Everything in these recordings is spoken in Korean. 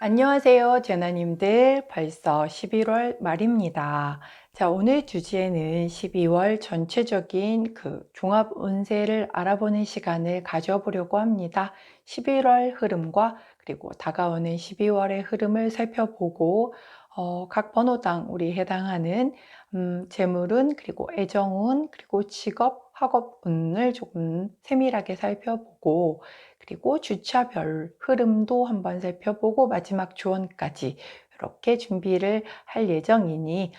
안녕하세요, 제나님들. 벌써 11월 말입니다. 자, 오늘 주제는 12월 전체적인 종합 운세를 알아보는 시간을 가져보려고 합니다. 11월 흐름과 그리고 다가오는 12월의 흐름을 살펴보고 각 번호당 우리 해당하는 재물운 그리고 애정운 그리고 직업, 학업 운을 조금 세밀하게 살펴보고 그리고 주차별 흐름도 한번 살펴보고 마지막 조언까지 이렇게 준비를 할 예정이니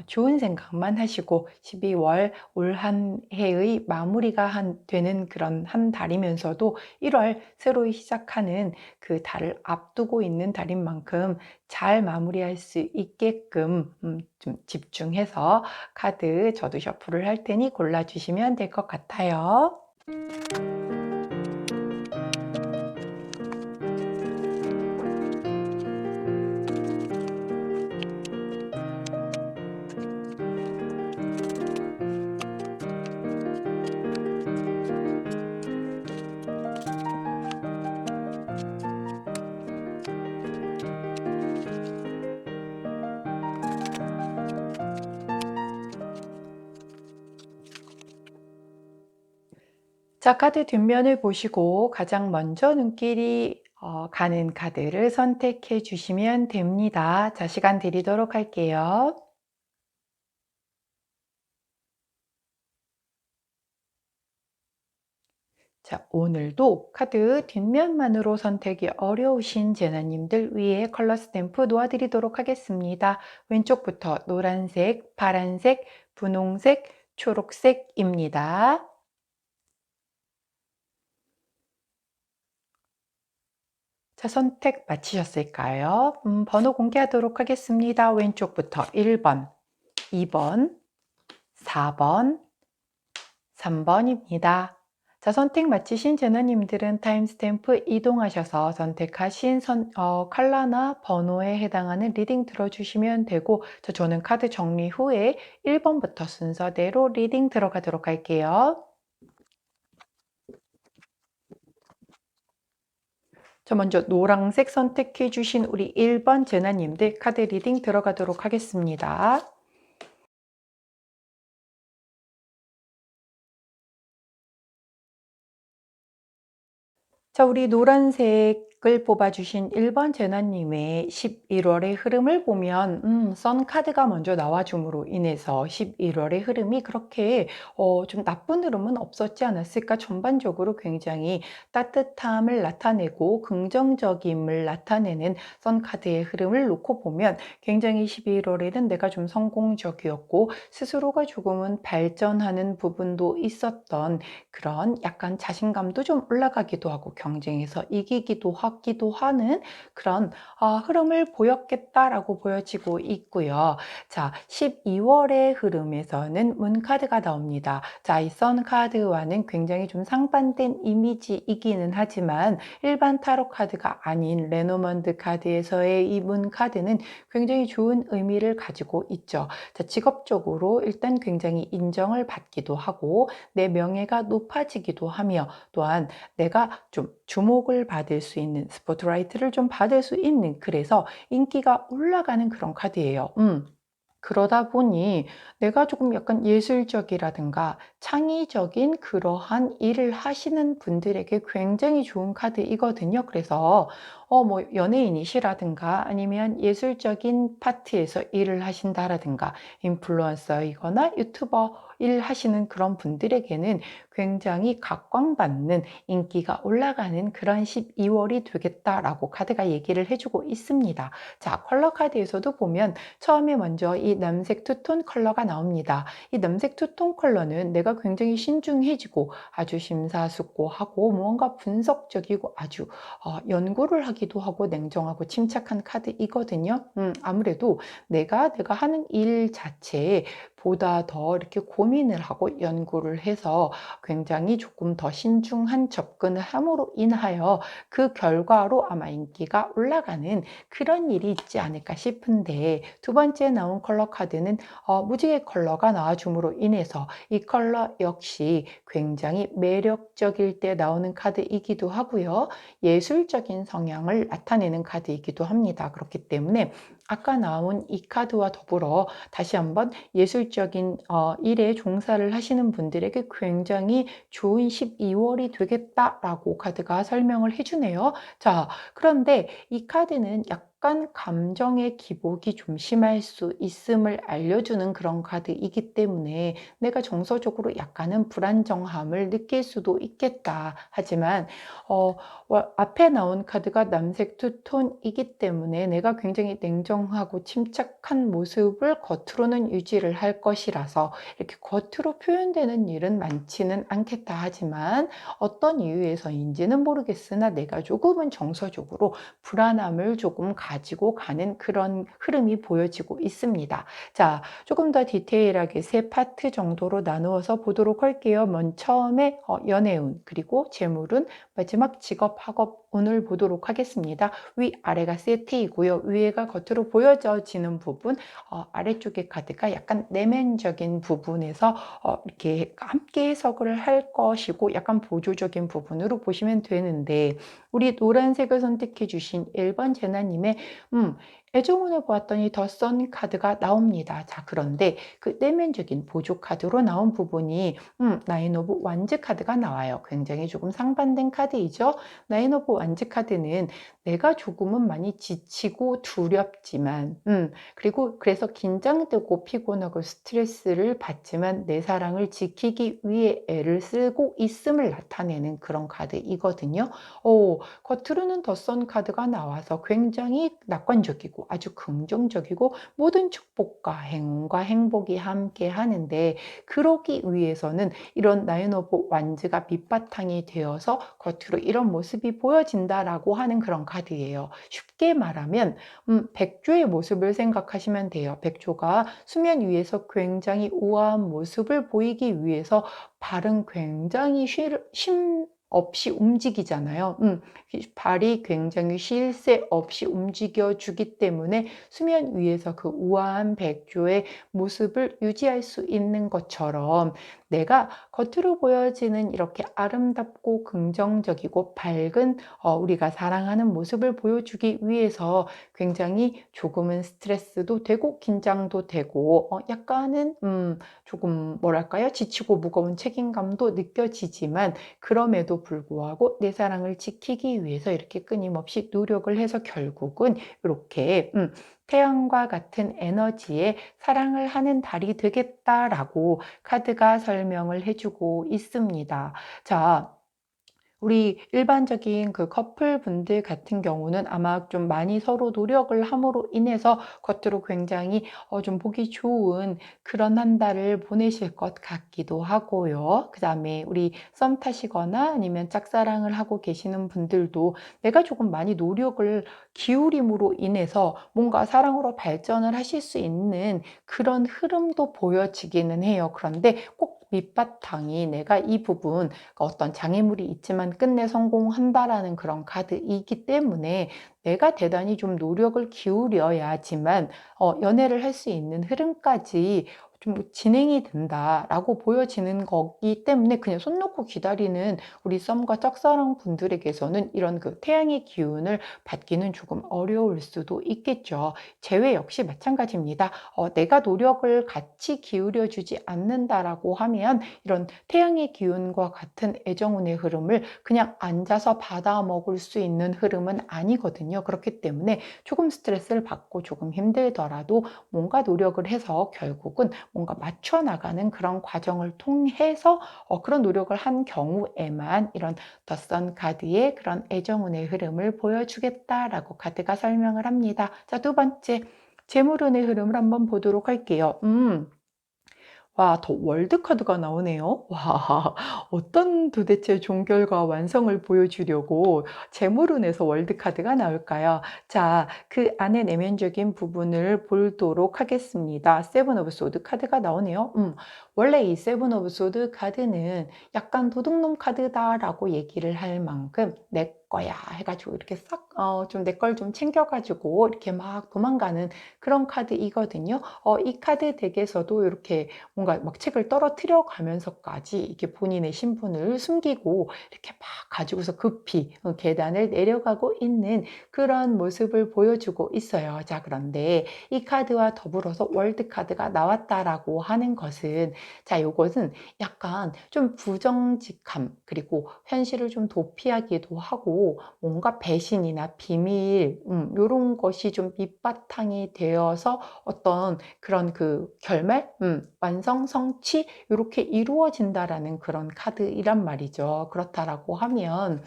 좋은 생각만 하시고 12월 올 한 해의 마무리가 되는 그런 한 달이면서도 1월 새로 시작하는 그 달을 앞두고 있는 달인 만큼 잘 마무리할 수 있게끔 좀 집중해서 카드 저도 셔플을 할 테니 골라주시면 될 것 같아요. 자, 카드 뒷면을 보시고 가장 먼저 눈길이 가는 카드를 선택해 주시면 됩니다. 자, 시간 드리도록 할게요. 자, 오늘도 카드 뒷면만으로 선택이 어려우신 제나님들 위에 컬러 스탬프 놓아드리도록 하겠습니다. 왼쪽부터 노란색, 파란색, 분홍색, 초록색입니다. 자, 선택 마치셨을까요? 번호 공개하도록 하겠습니다. 왼쪽부터 1번, 2번, 4번, 3번입니다. 자, 선택 마치신 제너님들은 타임스탬프 이동하셔서 선택하신 컬러나 번호에 해당하는 리딩 들어주시면 되고, 저는 카드 정리 후에 1번부터 순서대로 리딩 들어가도록 할게요. 저 먼저 노란색 선택해 주신 우리 1번 제나님들 카드 리딩 들어가도록 하겠습니다. 자, 우리 노란색을 뽑아주신 1번 제나님의 11월의 흐름을 보면 선 카드가 먼저 나와줌으로 인해서 11월의 흐름이 그렇게 좀 나쁜 흐름은 없었지 않았을까. 전반적으로 굉장히 따뜻함을 나타내고 긍정적임을 나타내는 선 카드의 흐름을 놓고 보면 굉장히 11월에는 내가 좀 성공적이었고 스스로가 조금은 발전하는 부분도 있었던 그런 약간 자신감도 좀 올라가기도 하고 경쟁에서 이기기도 하기도 하는 그런 흐름을 보였겠다라고 보여지고 있고요. 자, 12월의 흐름에서는 문 카드가 나옵니다. 자, 이 선 카드와는 굉장히 좀 상반된 이미지이기는 하지만 일반 타로 카드가 아닌 레노먼드 카드에서의 이 문 카드는 굉장히 좋은 의미를 가지고 있죠. 자, 직업적으로 일단 굉장히 인정을 받기도 하고 내 명예가 높아지기도 하며 또한 내가 좀 주목을 받을 수 있는 스포트라이트를 좀 받을 수 있는 그래서 인기가 올라가는 그런 카드예요. 그러다 보니 내가 조금 약간 예술적이라든가 창의적인 그러한 일을 하시는 분들에게 굉장히 좋은 카드이거든요. 그래서 뭐 연예인이시라든가 아니면 예술적인 파트에서 일을 하신다라든가 인플루언서이거나 유튜버 일 하시는 그런 분들에게는 굉장히 각광받는 인기가 올라가는 그런 12월이 되겠다라고 카드가 얘기를 해주고 있습니다. 자, 컬러 카드에서도 보면 처음에 먼저 이 남색 투톤 컬러가 나옵니다. 이 남색 투톤 컬러는 내가 굉장히 신중해지고 아주 심사숙고하고 무언가 분석적이고 아주 연구를 하기도 하고 냉정하고 침착한 카드이거든요. 아무래도 내가 하는 일 자체에 보다 더 이렇게 고민을 하고 연구를 해서 굉장히 조금 더 신중한 접근을 함으로 인하여 그 결과로 아마 인기가 올라가는 그런 일이 있지 않을까 싶은데, 두 번째 나온 컬러 카드는 무지개 컬러가 나와줌으로 인해서 이 컬러 역시 굉장히 매력적일 때 나오는 카드이기도 하고요. 예술적인 성향을 나타내는 카드이기도 합니다. 그렇기 때문에 아까 나온 이 카드와 더불어 다시 한번 예술적인 일에 종사를 하시는 분들에게 굉장히 좋은 12월이 되겠다라고 카드가 설명을 해주네요. 자, 그런데 이 카드는 약간 감정의 기복이 좀 심할 수 있음을 알려주는 그런 카드이기 때문에 내가 정서적으로 약간은 불안정함을 느낄 수도 있겠다. 하지만 앞에 나온 카드가 남색 투톤이기 때문에 내가 굉장히 냉정하고 침착한 모습을 겉으로는 유지를 할 것이라서 이렇게 겉으로 표현되는 일은 많지는 않겠다. 하지만 어떤 이유에서인지는 모르겠으나 내가 조금은 정서적으로 불안함을 조금 가지고 가는 그런 흐름이 보여지고 있습니다. 자, 조금 더 디테일하게 세 파트 정도로 나누어서 보도록 할게요. 먼저 처음에 연애운, 그리고 재물운, 마지막 직업, 학업 운을 보도록 하겠습니다. 위아래가 세트이고요. 위에가 겉으로 보여지는 부분, 아래쪽의 카드가 약간 내면적인 부분에서 이렇게 함께 해석을 할 것이고 약간 보조적인 부분으로 보시면 되는데, 우리 노란색을 선택해 주신 1번 제나님의 애정운을 보았더니 더 선 카드가 나옵니다. 자, 그런데 그 내면적인 보조 카드로 나온 부분이 나인 오브 완즈 카드가 나와요. 굉장히 조금 상반된 카드이죠. 나인 오브 완즈 카드는 내가 조금은 많이 지치고 두렵지만 그리고 그래서 긴장되고 피곤하고 스트레스를 받지만 내 사랑을 지키기 위해 애를 쓰고 있음을 나타내는 그런 카드이거든요. 겉으로는 더 선 카드가 나와서 굉장히 낙관적이고 아주 긍정적이고 모든 축복과 행운과 행복이 함께 하는데, 그러기 위해서는 이런 나인 오브 완즈가 밑바탕이 되어서 겉으로 이런 모습이 보여진다라고 하는 그런 카드예요. 쉽게 말하면 백조의 모습을 생각하시면 돼요. 백조가 수면 위에서 굉장히 우아한 모습을 보이기 위해서 발은 굉장히 쉼 없이 움직이잖아요. 발이 굉장히 쉴 새 없이 움직여주기 때문에 수면 위에서 그 우아한 백조의 모습을 유지할 수 있는 것처럼, 내가 겉으로 보여지는 이렇게 아름답고 긍정적이고 밝은 우리가 사랑하는 모습을 보여주기 위해서 굉장히 조금은 스트레스도 되고 긴장도 되고 약간은 조금 뭐랄까요? 지치고 무거운 책임감도 느껴지지만, 그럼에도 불구하고 내 사랑을 지키기 위해서 이렇게 끊임없이 노력을 해서 결국은 이렇게 태양과 같은 에너지에 사랑을 하는 달이 되겠다라고 카드가 설명을 해주고 있습니다. 자, 우리 일반적인 그 커플 분들 같은 경우는 아마 좀 많이 서로 노력을 함으로 인해서 겉으로 굉장히 좀 보기 좋은 그런 한 달을 보내실 것 같기도 하고요. 그 다음에 우리 썸 타시거나 아니면 짝사랑을 하고 계시는 분들도 내가 조금 많이 노력을 기울임으로 인해서 뭔가 사랑으로 발전을 하실 수 있는 그런 흐름도 보여지기는 해요. 그런데 꼭 밑바탕이 내가 이 부분 어떤 장애물이 있지만 끝내 성공한다라는 그런 카드이기 때문에 내가 대단히 좀 노력을 기울여야지만 연애를 할 수 있는 흐름까지 좀 진행이 된다라고 보여지는 거기 때문에, 그냥 손 놓고 기다리는 우리 썸과 짝사랑 분들에게서는 이런 그 태양의 기운을 받기는 조금 어려울 수도 있겠죠. 재회 역시 마찬가지입니다. 내가 노력을 같이 기울여 주지 않는다라고 하면 이런 태양의 기운과 같은 애정운의 흐름을 그냥 앉아서 받아 먹을 수 있는 흐름은 아니거든요. 그렇기 때문에 조금 스트레스를 받고 조금 힘들더라도 뭔가 노력을 해서 결국은 뭔가 맞춰 나가는 그런 과정을 통해서 그런 노력을 한 경우에만 이런 더 선 카드의 그런 애정운의 흐름을 보여주겠다라고 카드가 설명을 합니다. 자, 두 번째 재물운의 흐름을 한번 보도록 할게요. 와, 더 월드 카드가 나오네요. 와, 어떤 도대체 종결과 완성을 보여주려고 재물운에서 월드 카드가 나올까요? 자, 그 안에 내면적인 부분을 보도록 하겠습니다. 세븐 오브 소드 카드가 나오네요. 원래 이 세븐 오브 소드 카드는 약간 도둑놈 카드다라고 얘기를 할 만큼 내 거야 해가지고 이렇게 싹 좀 내 걸 좀 챙겨가지고 이렇게 막 도망가는 그런 카드이거든요. 이 카드 덱에서도 이렇게 뭔가 막 책을 떨어뜨려 가면서까지 이렇게 본인의 신분을 숨기고 이렇게 막 가지고서 급히 계단을 내려가고 있는 그런 모습을 보여주고 있어요. 자, 그런데 이 카드와 더불어서 월드 카드가 나왔다라고 하는 것은, 자, 요것은 약간 좀 부정직함, 그리고 현실을 좀 도피하기도 하고 뭔가 배신이나 비밀, 요런 것이 좀 밑바탕이 되어서 어떤 그런 그 결말, 완성, 성취 요렇게 이루어진다라는 그런 카드이란 말이죠. 그렇다라고 하면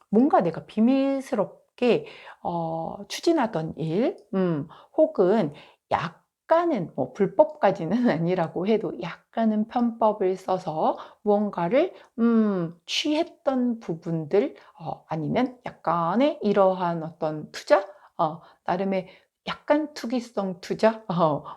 뭔가 내가 비밀스럽게 추진하던 일, 혹은 약간은 뭐 불법까지는 아니라고 해도 약간은 편법을 써서 무언가를 취했던 부분들, 아니면 약간의 이러한 어떤 투자, 나름의 약간 투기성 투자,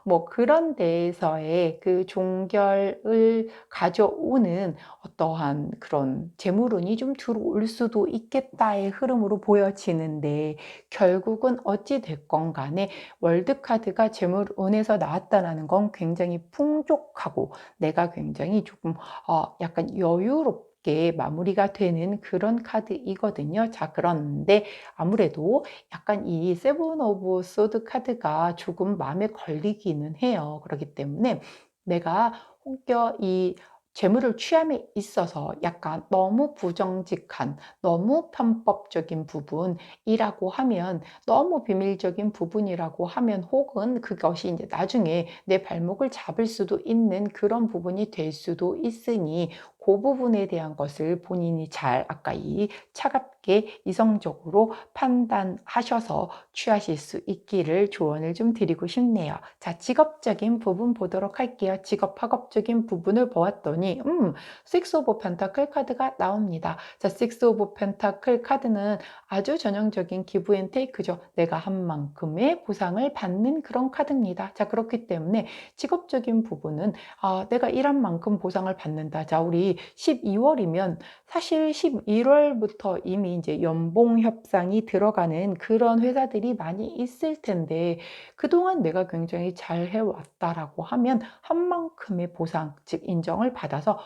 뭐 그런 데에서의 그 종결을 가져오는 어떠한 그런 재물운이 좀 들어올 수도 있겠다의 흐름으로 보여지는데, 결국은 어찌 됐건 간에 월드카드가 재물운에서 나왔다는 건 굉장히 풍족하고 내가 굉장히 조금 약간 여유롭게 마무리가 되는 그런 카드이거든요. 자, 그런데 아무래도 약간 이 세븐 오브 소드 카드가 조금 마음에 걸리기는 해요. 그렇기 때문에 내가 혹여 이 재물을 취함에 있어서 약간 너무 부정직한, 너무 편법적인 부분이라고 하면, 너무 비밀적인 부분이라고 하면, 혹은 그것이 이제 나중에 내 발목을 잡을 수도 있는 그런 부분이 될 수도 있으니, 그 부분에 대한 것을 본인이 잘 아까 이 차갑게 이성적으로 판단하셔서 취하실 수 있기를 조언을 좀 드리고 싶네요. 자, 직업적인 부분 보도록 할게요. 직업 학업적인 부분을 보았더니 식스 오브 펜타클 카드가 나옵니다. 자, 식스 오브 펜타클 카드는 아주 전형적인 기브 앤 테이크죠. 내가 한 만큼의 보상을 받는 그런 카드입니다. 자, 그렇기 때문에 직업적인 부분은 내가 일한 만큼 보상을 받는다. 자, 우리 12월이면 사실 11월부터 이미 이제 연봉 협상이 들어가는 그런 회사들이 많이 있을 텐데, 그동안 내가 굉장히 잘 해왔다라고 하면 한 만큼의 보상, 즉 인정을 받아서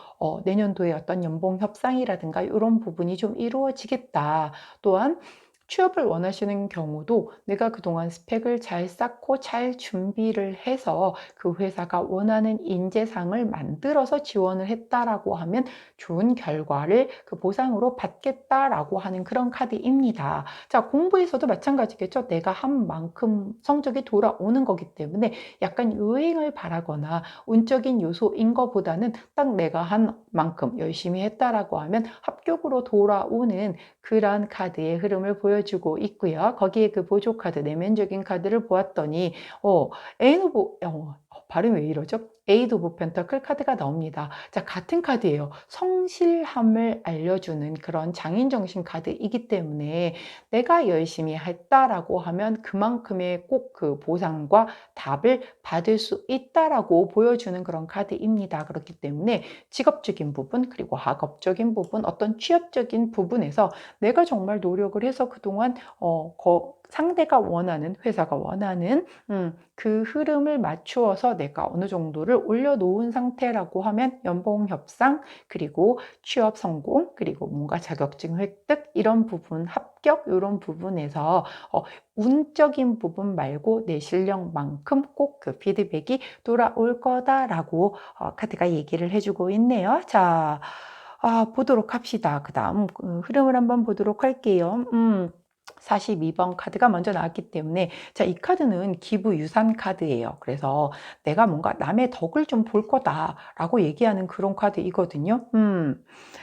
내년도에 어떤 연봉 협상이라든가 이런 부분이 좀 이루어지겠다. 또한 취업을 원하시는 경우도 내가 그동안 스펙을 잘 쌓고 잘 준비를 해서 그 회사가 원하는 인재상을 만들어서 지원을 했다라고 하면 좋은 결과를 그 보상으로 받겠다라고 하는 그런 카드입니다. 자, 공부에서도 마찬가지겠죠. 내가 한 만큼 성적이 돌아오는 거기 때문에 약간 요행을 바라거나 운적인 요소인 것보다는 딱 내가 한 만큼 열심히 했다라고 하면 합격으로 돌아오는 그런 카드의 흐름을 보여주고 있고요. 거기에 그 보조 카드, 내면적인 카드를 보았더니 에인 오브 발음이 왜 이러죠? 에이드 오브 펜터클 카드가 나옵니다. 자, 같은 카드예요. 성실함을 알려주는 그런 장인정신 카드이기 때문에 내가 열심히 했다라고 하면 그만큼의 꼭 그 보상과 답을 받을 수 있다라고 보여주는 그런 카드입니다. 그렇기 때문에 직업적인 부분, 그리고 학업적인 부분, 어떤 취업적인 부분에서 내가 정말 노력을 해서 그동안 상대가 원하는, 회사가 원하는 그 흐름을 맞추어서 내가 어느 정도를 올려놓은 상태라고 하면 연봉 협상, 그리고 취업 성공, 그리고 뭔가 자격증 획득, 이런 부분, 합격, 이런 부분에서 운적인 부분 말고 내 실력만큼 꼭 그 피드백이 돌아올 거다라고 카드가 얘기를 해주고 있네요. 자, 보도록 합시다. 그 다음 흐름을 한번 보도록 할게요. 42번 카드가 먼저 나왔기 때문에, 자, 이 카드는 기부 유산 카드예요. 그래서 내가 뭔가 남의 덕을 좀 볼 거다라고 얘기하는 그런 카드이거든요.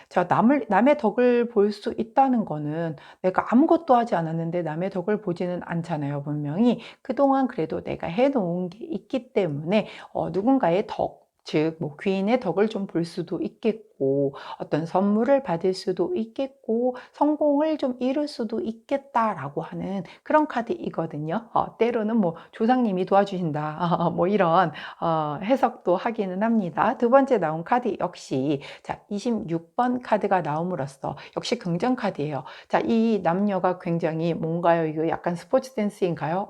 자, 남의 덕을 볼 수 있다는 거는 내가 아무것도 하지 않았는데 남의 덕을 보지는 않잖아요. 분명히 그동안 그래도 내가 해놓은 게 있기 때문에 누군가의 덕, 즉, 뭐 귀인의 덕을 좀 볼 수도 있겠고, 어떤 선물을 받을 수도 있겠고, 성공을 좀 이룰 수도 있겠다라고 하는 그런 카드이거든요. 때로는 뭐 조상님이 도와주신다, 뭐 이런 해석도 하기는 합니다. 두 번째 나온 카드 역시 자 26번 카드가 나옴으로써 역시 긍정 카드예요. 자, 이 남녀가 굉장히 뭔가요? 이거 약간 스포츠 댄스인가요?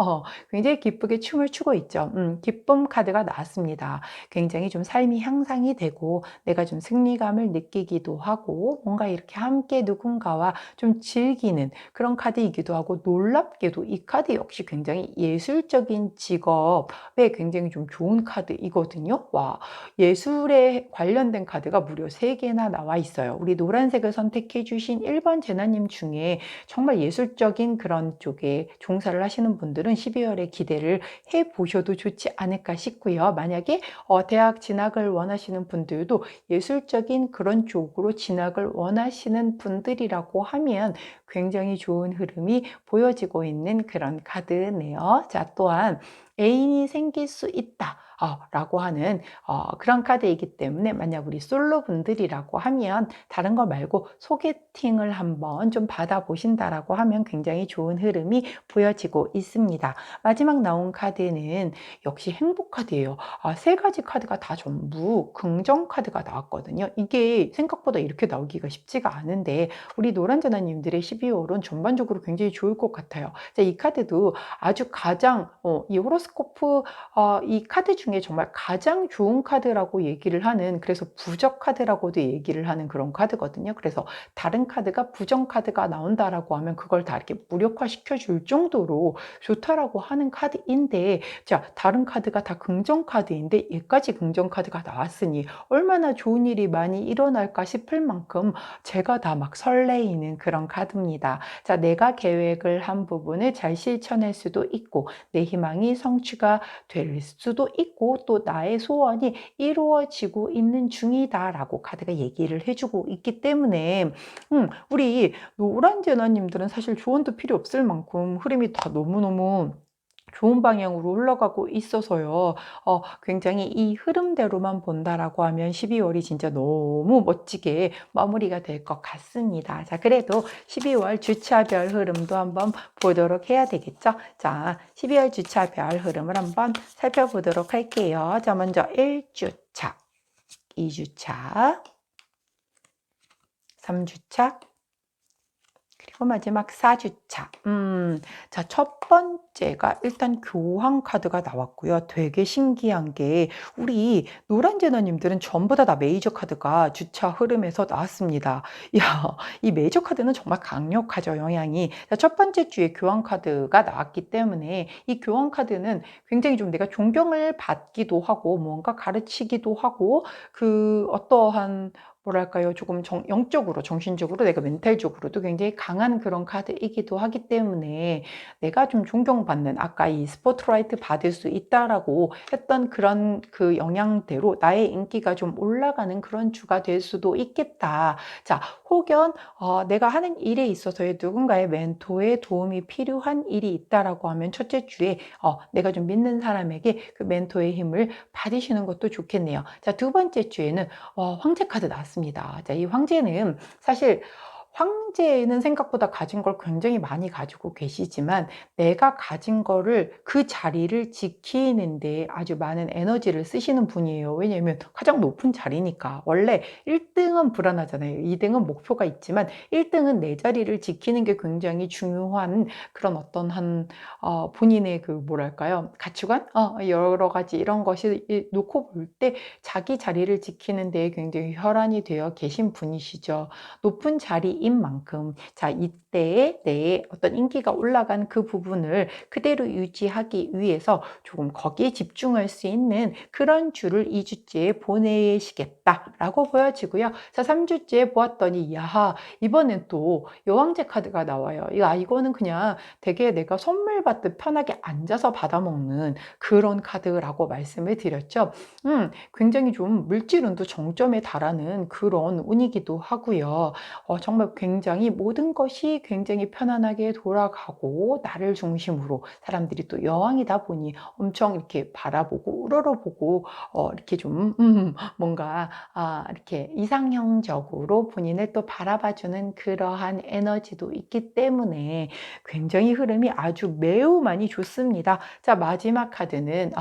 굉장히 기쁘게 춤을 추고 있죠. 기쁨 카드가 나왔습니다. 굉장히 좀 삶이 향상이 되고 내가 좀 승리감을 느끼기도 하고 뭔가 이렇게 함께 누군가와 좀 즐기는 그런 카드이기도 하고, 놀랍게도 이 카드 역시 굉장히 예술적인 직업에 굉장히 좀 좋은 카드이거든요. 와, 예술에 관련된 카드가 무려 3개나 나와 있어요. 우리 노란색을 선택해 주신 1번 제나님 중에 정말 예술적인 그런 쪽에 종사를 하시는 분들은 12월에 기대를 해 보셔도 좋지 않을까 싶고요. 만약에 대학 진학을 원하시는 분들도 예술적인 그런 쪽으로 진학을 원하시는 분들이라고 하면 굉장히 좋은 흐름이 보여지고 있는 그런 카드네요. 자, 또한 애인이 생길 수 있다 라고 하는 그런 카드이기 때문에, 만약 우리 솔로 분들이라고 하면 다른 거 말고 소개팅을 한번 좀 받아보신다라고 하면 굉장히 좋은 흐름이 보여지고 있습니다. 마지막 나온 카드는 역시 행복 카드예요. 3가지 카드가 다 전부 긍정 카드가 나왔거든요. 이게 생각보다 이렇게 나오기가 쉽지가 않은데 우리 노란자나님들의 12월은 전반적으로 굉장히 좋을 것 같아요. 자, 이 카드도 아주 가장 이 호로스코프 이 카드 중에 정말 가장 좋은 카드라고 얘기를 하는, 그래서 부적 카드라고도 얘기를 하는 그런 카드거든요. 그래서 다른 카드가 부정 카드가 나온다라고 하면 그걸 다 이렇게 무력화시켜 줄 정도로 좋다라고 하는 카드인데, 자, 다른 카드가 다 긍정 카드인데 얘까지 긍정 카드가 나왔으니 얼마나 좋은 일이 많이 일어날까 싶을 만큼 제가 다 막 설레이는 그런 카드입니다. 자, 내가 계획을 한 부분을 잘 실천할 수도 있고 내 희망이 성취가 될 수도 있고 또 나의 소원이 이루어지고 있는 중이다라고 카드가 얘기를 해주고 있기 때문에 우리 노란 제나님들은 사실 조언도 필요 없을 만큼 흐름이 다 너무너무 좋은 방향으로 흘러가고 있어서요. 굉장히 이 흐름대로만 본다라고 하면 12월이 진짜 너무 멋지게 마무리가 될 것 같습니다. 자, 그래도 12월 주차별 흐름도 한번 보도록 해야 되겠죠? 자, 12월 주차별 흐름을 한번 살펴보도록 할게요. 자, 먼저 1주차, 2주차, 3주차, 그리고 마지막 4주차. 자, 첫 번째가 일단 교황 카드가 나왔고요. 되게 신기한 게 우리 노란 제너님들은 전부 다 메이저 카드가 주차 흐름에서 나왔습니다. 야, 이 메이저 카드는 정말 강력하죠, 영향이. 자, 첫 번째 주에 교황 카드가 나왔기 때문에 이 교황 카드는 굉장히 좀 내가 존경을 받기도 하고 뭔가 가르치기도 하고 그 어떠한 뭐랄까요? 조금 영적으로, 정신적으로, 내가 멘탈적으로도 굉장히 강한 그런 카드이기도 하기 때문에 내가 좀 존경받는, 아까 이 스포트라이트 받을 수 있다라고 했던 그런 그 영향대로 나의 인기가 좀 올라가는 그런 주가 될 수도 있겠다. 자, 혹은 내가 하는 일에 있어서의 누군가의 멘토의 도움이 필요한 일이 있다라고 하면 첫째 주에 내가 좀 믿는 사람에게 그 멘토의 힘을 받으시는 것도 좋겠네요. 자, 두 번째 주에는 황제 카드 나왔습니다. 자, 이 황제는 사실 황제는 생각보다 가진 걸 굉장히 많이 가지고 계시지만 내가 가진 거를 그 자리를 지키는데 아주 많은 에너지를 쓰시는 분이에요. 왜냐하면 가장 높은 자리니까. 원래 1등은 불안하잖아요. 2등은 목표가 있지만 1등은 내 자리를 지키는 게 굉장히 중요한 그런 어떤 본인의 그 뭐랄까요? 가치관? 여러 가지 이런 것이 놓고 볼 때 자기 자리를 지키는 데에 굉장히 혈안이 되어 계신 분이시죠. 높은 자리인 만큼 자, 이때에 내 어떤 인기가 올라간 그 부분을 그대로 유지하기 위해서 조금 거기에 집중할 수 있는 그런 주를 2주째에 보내시겠다라고 보여지고요. 자, 3주째에 보았더니 야, 이번엔 또 여왕제 카드가 나와요. 이거는 그냥 되게 내가 선물 받듯 편하게 앉아서 받아먹는 그런 카드라고 말씀을 드렸죠. 굉장히 좀 물질운도 정점에 달하는 그런 운이기도 하고요. 정말 굉장히 모든 것이 굉장히 편안하게 돌아가고 나를 중심으로 사람들이 또 여왕이다 보니 엄청 이렇게 바라보고 우러러보고 이렇게 좀 뭔가 이렇게 이상형적으로 본인을 또 바라봐주는 그러한 에너지도 있기 때문에 굉장히 흐름이 아주 매우 많이 좋습니다. 자, 마지막 카드는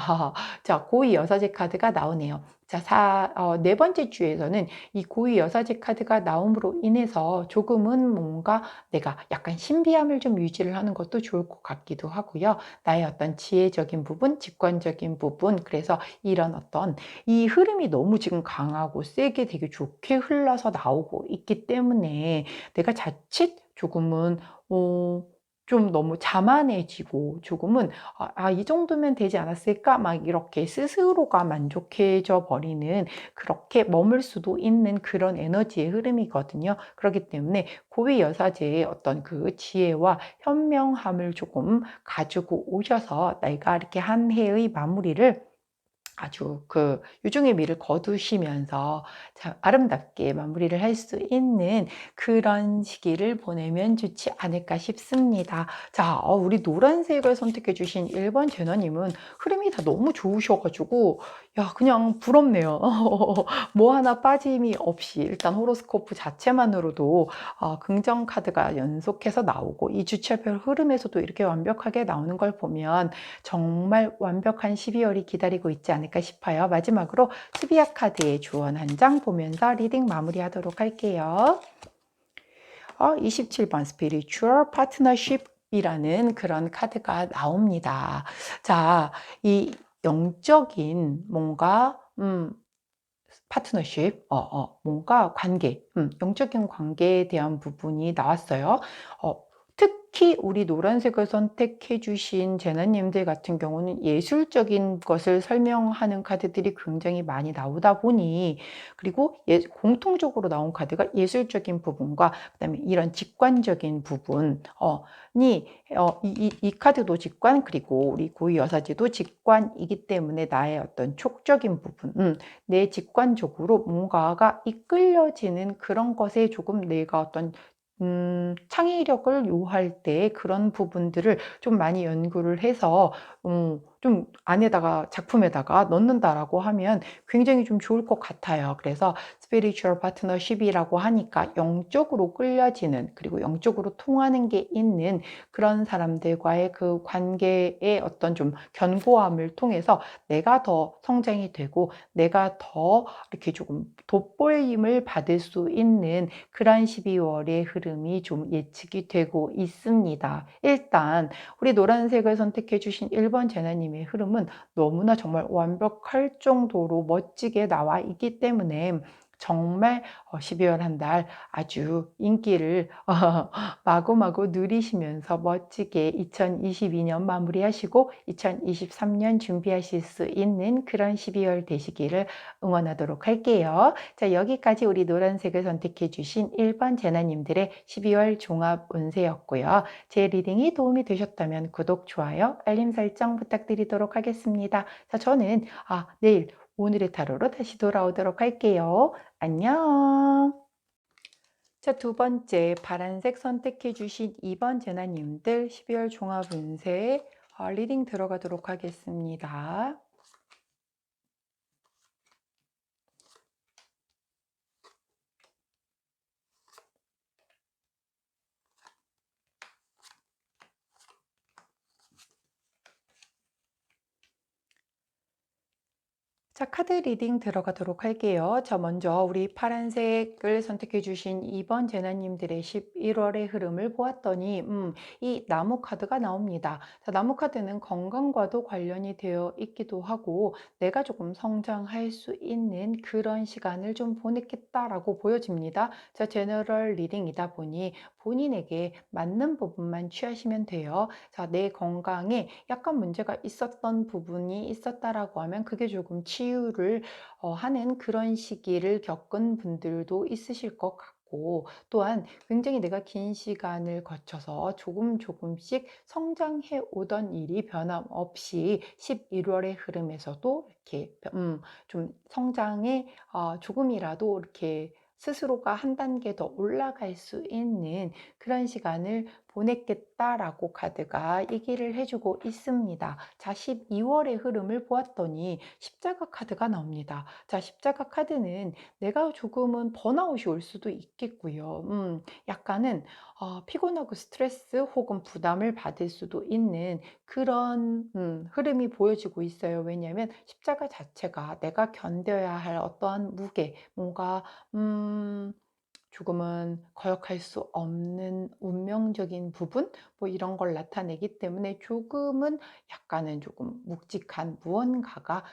자, 고위 여사제 카드가 나오네요. 자, 네 번째 주에서는 이 고위 여사제 카드가 나옴으로 인해서 조금은 뭔가 내가 약간 신비함을 좀 유지를 하는 것도 좋을 것 같기도 하고요. 나의 어떤 지혜적인 부분, 직관적인 부분, 그래서 이런 어떤 이 흐름이 너무 지금 강하고 세게 되게 좋게 흘러서 나오고 있기 때문에 내가 자칫 조금은 좀 너무 자만해지고 조금은 이 정도면 되지 않았을까? 막 이렇게 스스로가 만족해져 버리는 그렇게 머물 수도 있는 그런 에너지의 흐름이거든요. 그렇기 때문에 고위 여사제의 어떤 그 지혜와 현명함을 조금 가지고 오셔서 내가 이렇게 한 해의 마무리를 아주 그 유중의 미를 거두시면서 참 아름답게 마무리를 할 수 있는 그런 시기를 보내면 좋지 않을까 싶습니다. 자, 우리 노란색을 선택해 주신 1번 제너님은 흐름이 다 너무 좋으셔 가지고 야, 그냥 부럽네요. 뭐 하나 빠짐이 없이 일단 호로스코프 자체만으로도 긍정 카드가 연속해서 나오고 이 주차별 흐름에서도 이렇게 완벽하게 나오는 걸 보면 정말 완벽한 12월이 기다리고 있지 않을까 싶어요. 마지막으로 수비아 카드의 조언 한 장 보면서 리딩 마무리하도록 할게요. 27번 Spiritual Partnership 이라는 그런 카드가 나옵니다. 자, 이 영적인 뭔가 파트너십, 뭔가 관계, 영적인 관계에 대한 부분이 나왔어요. 특히 우리 노란색을 선택해 주신 제나님들 같은 경우는 예술적인 것을 설명하는 카드들이 굉장히 많이 나오다 보니 그리고 공통적으로 나온 카드가 예술적인 부분과 그다음에 이런 직관적인 부분이 이 카드도 직관 그리고 우리 고위 여사제도 직관이기 때문에 나의 어떤 촉적인 부분, 내 직관적으로 뭔가가 이끌려지는 그런 것에 조금 내가 어떤 창의력을 요할 때 그런 부분들을 좀 많이 연구를 해서 좀 안에다가 작품에다가 넣는다라고 하면 굉장히 좀 좋을 것 같아요. 그래서 스피리추얼 파트너십이라고 하니까 영적으로 끌려지는 그리고 영적으로 통하는 게 있는 그런 사람들과의 그 관계의 어떤 좀 견고함을 통해서 내가 더 성장이 되고 내가 더 이렇게 조금 돋보임을 받을 수 있는 그런 12월의 흐름이 좀 예측이 되고 있습니다. 일단 우리 노란색을 선택해 주신 1번 제나님의 흐름은 너무나 정말 완벽할 정도로 멋지게 나와 있기 때문에 정말 12월 한 달 아주 인기를 마구마구 누리시면서 멋지게 2022년 마무리하시고 2023년 준비하실 수 있는 그런 12월 되시기를 응원하도록 할게요. 자, 여기까지 우리 노란색을 선택해 주신 1번 제나님들의 12월 종합 운세였고요. 제 리딩이 도움이 되셨다면 구독, 좋아요, 알림 설정 부탁드리도록 하겠습니다. 자, 저는 내일 오늘의 타로로 다시 돌아오도록 할게요. 안녕. 자, 두 번째 파란색 선택해 주신 2번 제나님들 12월 종합 운세 리딩 들어가도록 하겠습니다. 자, 카드 리딩 들어가도록 할게요. 자, 먼저 우리 파란색을 선택해 주신 2번 제나님들의 11월의 흐름을 보았더니 이 나무 카드가 나옵니다. 자, 나무 카드는 건강과도 관련이 되어 있기도 하고 내가 조금 성장할 수 있는 그런 시간을 좀 보냈겠다라고 보여집니다. 자, 제너럴 리딩이다 보니 본인에게 맞는 부분만 취하시면 돼요. 자, 내 건강에 약간 문제가 있었던 부분이 있었다라고 하면 그게 조금 치유를 하는 그런 시기를 겪은 분들도 있으실 것 같고 또한 굉장히 내가 긴 시간을 거쳐서 조금씩 성장해 오던 일이 변함없이 11월의 흐름에서도 이렇게 좀 성장에 조금이라도 이렇게 스스로가 한 단계 더 올라갈 수 있는 그런 시간을 보냈겠다라고 카드가 얘기를 해주고 있습니다. 자, 12월의 흐름을 보았더니 십자가 카드가 나옵니다. 자, 십자가 카드는 내가 조금은 번아웃이 올 수도 있겠고요. 약간은 피곤하고 스트레스 혹은 부담을 받을 수도 있는 그런 흐름이 보여지고 있어요. 왜냐하면 십자가 자체가 내가 견뎌야 할 어떠한 무게, 뭔가 조금은 거역할 수 없는 운명적인 부분, 뭐 이런 걸 나타내기 때문에 조금은 약간은 조금 묵직한 무언가가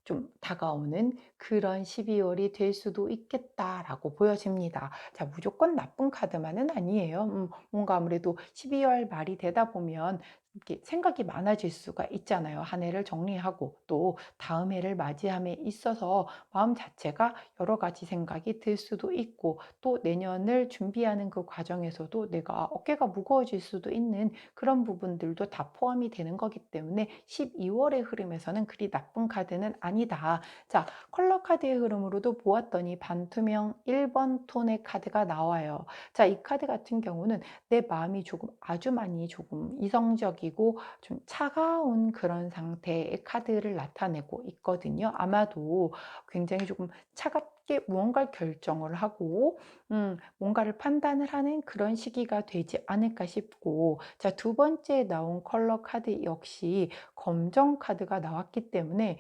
좀 다가오는 그런 12월이 될 수도 있겠다라고 보여집니다. 자, 무조건 나쁜 카드만은 아니에요. 뭔가 아무래도 12월 말이 되다 보면 이렇게 생각이 많아질 수가 있잖아요. 한 해를 정리하고 또 다음 해를 맞이함에 있어서 마음 자체가 여러 가지 생각이 들 수도 있고, 또 내년을 준비하는 그 과정에서도 내가 어깨가 무거워질 수도 있는 그런 부분들도 다 포함이 되는 거기 때문에 12월의 흐름에서는 그리 나쁜 카드는 아니다. 자, 컬러 카드의 흐름으로도 보았더니 반투명 1번 톤의 카드가 나와요. 자, 이 카드 같은 경우는 내 마음이 조금 아주 많이 조금 이성적이고 좀 차가운 그런 상태의 카드를 나타내고 있거든요. 아마도 굉장히 조금 차갑게 무언가를 결정을 하고 뭔가를 판단을 하는 그런 시기가 되지 않을까 싶고, 자, 두 번째 나온 컬러 카드 역시 검정 카드가 나왔기 때문에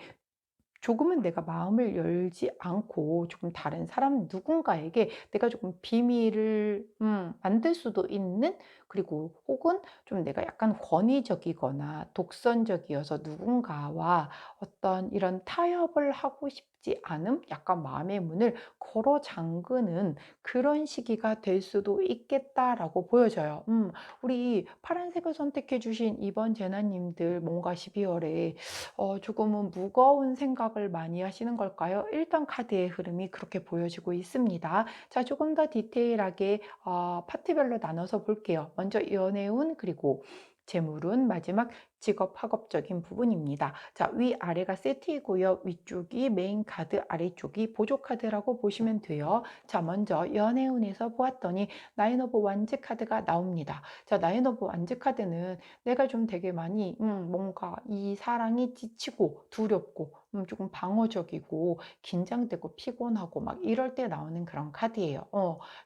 조금은 내가 마음을 열지 않고 조금 다른 사람 누군가에게 내가 조금 비밀을 만들 수도 있는, 그리고 혹은 좀 내가 약간 권위적이거나 독선적이어서 누군가와 어떤 이런 타협을 하고 싶지 않음, 약간 마음의 문을 걸어 잠그는 그런 시기가 될 수도 있겠다라고 보여져요. 우리 파란색을 선택해 주신 이번 재나님들, 뭔가 12월에 조금은 무거운 생각을 많이 하시는 걸까요? 일단 카드의 흐름이 그렇게 보여지고 있습니다. 자, 조금 더 디테일하게 파트별로 나눠서 볼게요. 먼저 연애운, 그리고 재물운, 마지막 직업 학업적인 부분입니다. 자, 위아래가 세트이고요. 위쪽이 메인 카드, 아래쪽이 보조 카드라고 보시면 돼요. 자, 먼저 연애운에서 보았더니 나인 오브 완즈 카드가 나옵니다. 자, 나인 오브 완즈 카드는 내가 좀 되게 많이 뭔가 이 사랑이 지치고 두렵고 조금 방어적이고 긴장되고 피곤하고 막 이럴 때 나오는 그런 카드예요.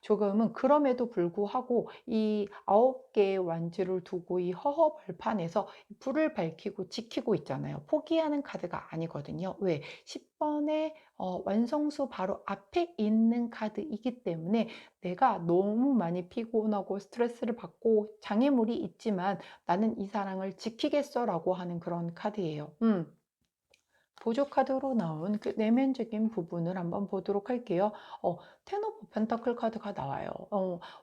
조금은 그럼에도 불구하고 이 9개의 완즈를 두고 이 허허벌판에서 불을 밝히고 지키고 있잖아요. 포기하는 카드가 아니거든요. 왜? 10번의 완성수 바로 앞에 있는 카드이기 때문에 내가 너무 많이 피곤하고 스트레스를 받고 장애물이 있지만 나는 이 사랑을 지키겠어라고 하는 그런 카드예요. 보조 카드로 나온 그 내면적인 부분을 한번 보도록 할게요. 텐 오브 펜터클 카드가 나와요.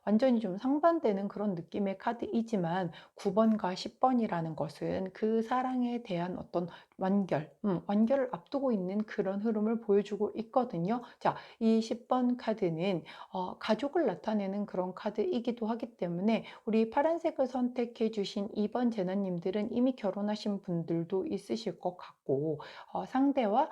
완전히 좀 상반되는 그런 느낌의 카드이지만 9번과 10번이라는 것은 그 사랑에 대한 어떤 완결을 앞두고 있는 그런 흐름을 보여주고 있거든요. 자, 이 10번 카드는 가족을 나타내는 그런 카드이기도 하기 때문에 우리 파란색을 선택해 주신 2번 재나님들은 이미 결혼하신 분들도 있으실 것 같고, 상대와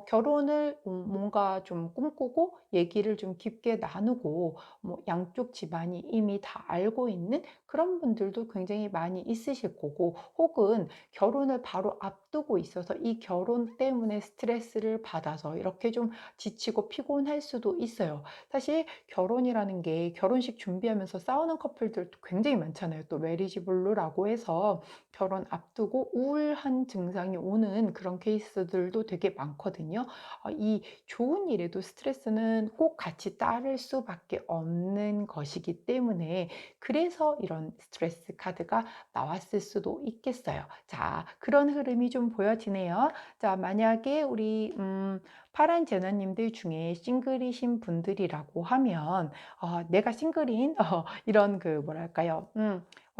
결혼을 뭔가 좀 꿈꾸고 얘기를 좀 깊게 나누고 뭐 양쪽 집안이 이미 다 알고 있는 그런 분들도 굉장히 많이 있으실 거고, 혹은 결혼을 바로 앞두고 있어서 이 결혼 때문에 스트레스를 받아서 이렇게 좀 지치고 피곤할 수도 있어요. 사실 결혼이라는 게 결혼식 준비하면서 싸우는 커플들도 굉장히 많잖아요. 또 메리지 블루라고 해서 결혼 앞두고 우울한 증상이 오는 그런 케이스들도 되게 많거든요. 이 좋은 일에도 스트레스는 꼭 같이 따를 수밖에 없는 것이기 때문에 그래서 이런 스트레스 카드가 나왔을 수도 있겠어요. 자, 그런 흐름이 좀 보여지네요. 자, 만약에 우리 파란 재나님들 중에 싱글이신 분들이라고 하면 내가 싱글인 이런 그 뭐랄까요?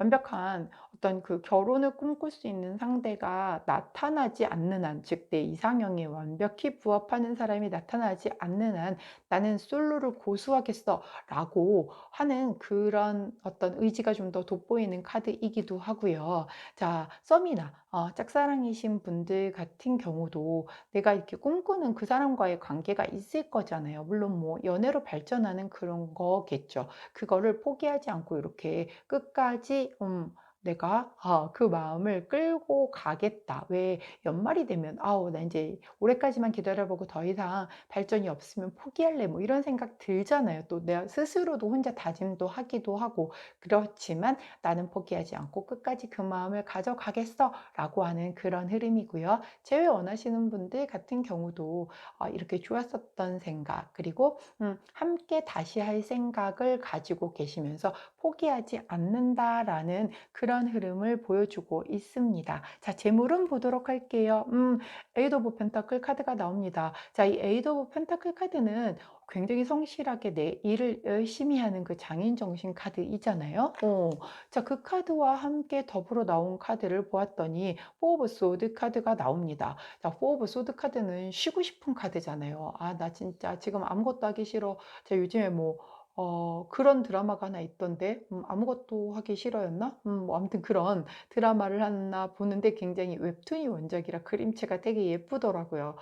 완벽한 어떤 그 결혼을 꿈꿀 수 있는 상대가 나타나지 않는 한, 즉 내 이상형에 완벽히 부합하는 사람이 나타나지 않는 한 나는 솔로를 고수하겠어라고 하는 그런 어떤 의지가 좀 더 돋보이는 카드이기도 하고요. 자, 썸이나 짝사랑이신 분들 같은 경우도 내가 이렇게 꿈꾸는 그 사람과의 관계가 있을 거잖아요. 물론 뭐 연애로 발전하는 그런 거겠죠. 그거를 포기하지 않고 이렇게 끝까지 내가 그 마음을 끌고 가겠다. 왜 연말이 되면 '아우 나 인제 올해까지만 기다려 보고 더 이상 발전이 없으면 포기할래.' 뭐 이런 생각 들잖아요. 또 내가 스스로도 혼자 다짐도 하기도 하고. 그렇지만 '나는 포기하지 않고 끝까지 그 마음을 가져가겠어.'라고 하는 그런 흐름이고요. 재회 원하시는 분들 같은 경우도 이렇게 좋았었던 생각, 그리고 함께 다시 할 생각을 가지고 계시면서 '포기하지 않는다.'라는 그런 흐름을 보여주고 있습니다. 자, 재물은 보도록 할게요. 에이드 오브 펜타클 카드가 나옵니다. 자, 이 에이드 오브 펜타클 카드는 굉장히 성실하게 내 일을 열심히 하는 그 장인 정신 카드이잖아요. 자, 그 카드와 함께 더불어 나온 카드를 보았더니 포 오브 소드 카드가 나옵니다. 자, 포 오브 소드 카드는 쉬고 싶은 카드잖아요. '아 나 진짜 지금 아무것도 하기 싫어.' 제가 요즘에 뭐 그런 드라마가 하나 있던데 아무것도 하기 싫어였나? 뭐 아무튼 그런 드라마를 하나 보는데 굉장히 웹툰이 원작이라 그림체가 되게 예쁘더라고요.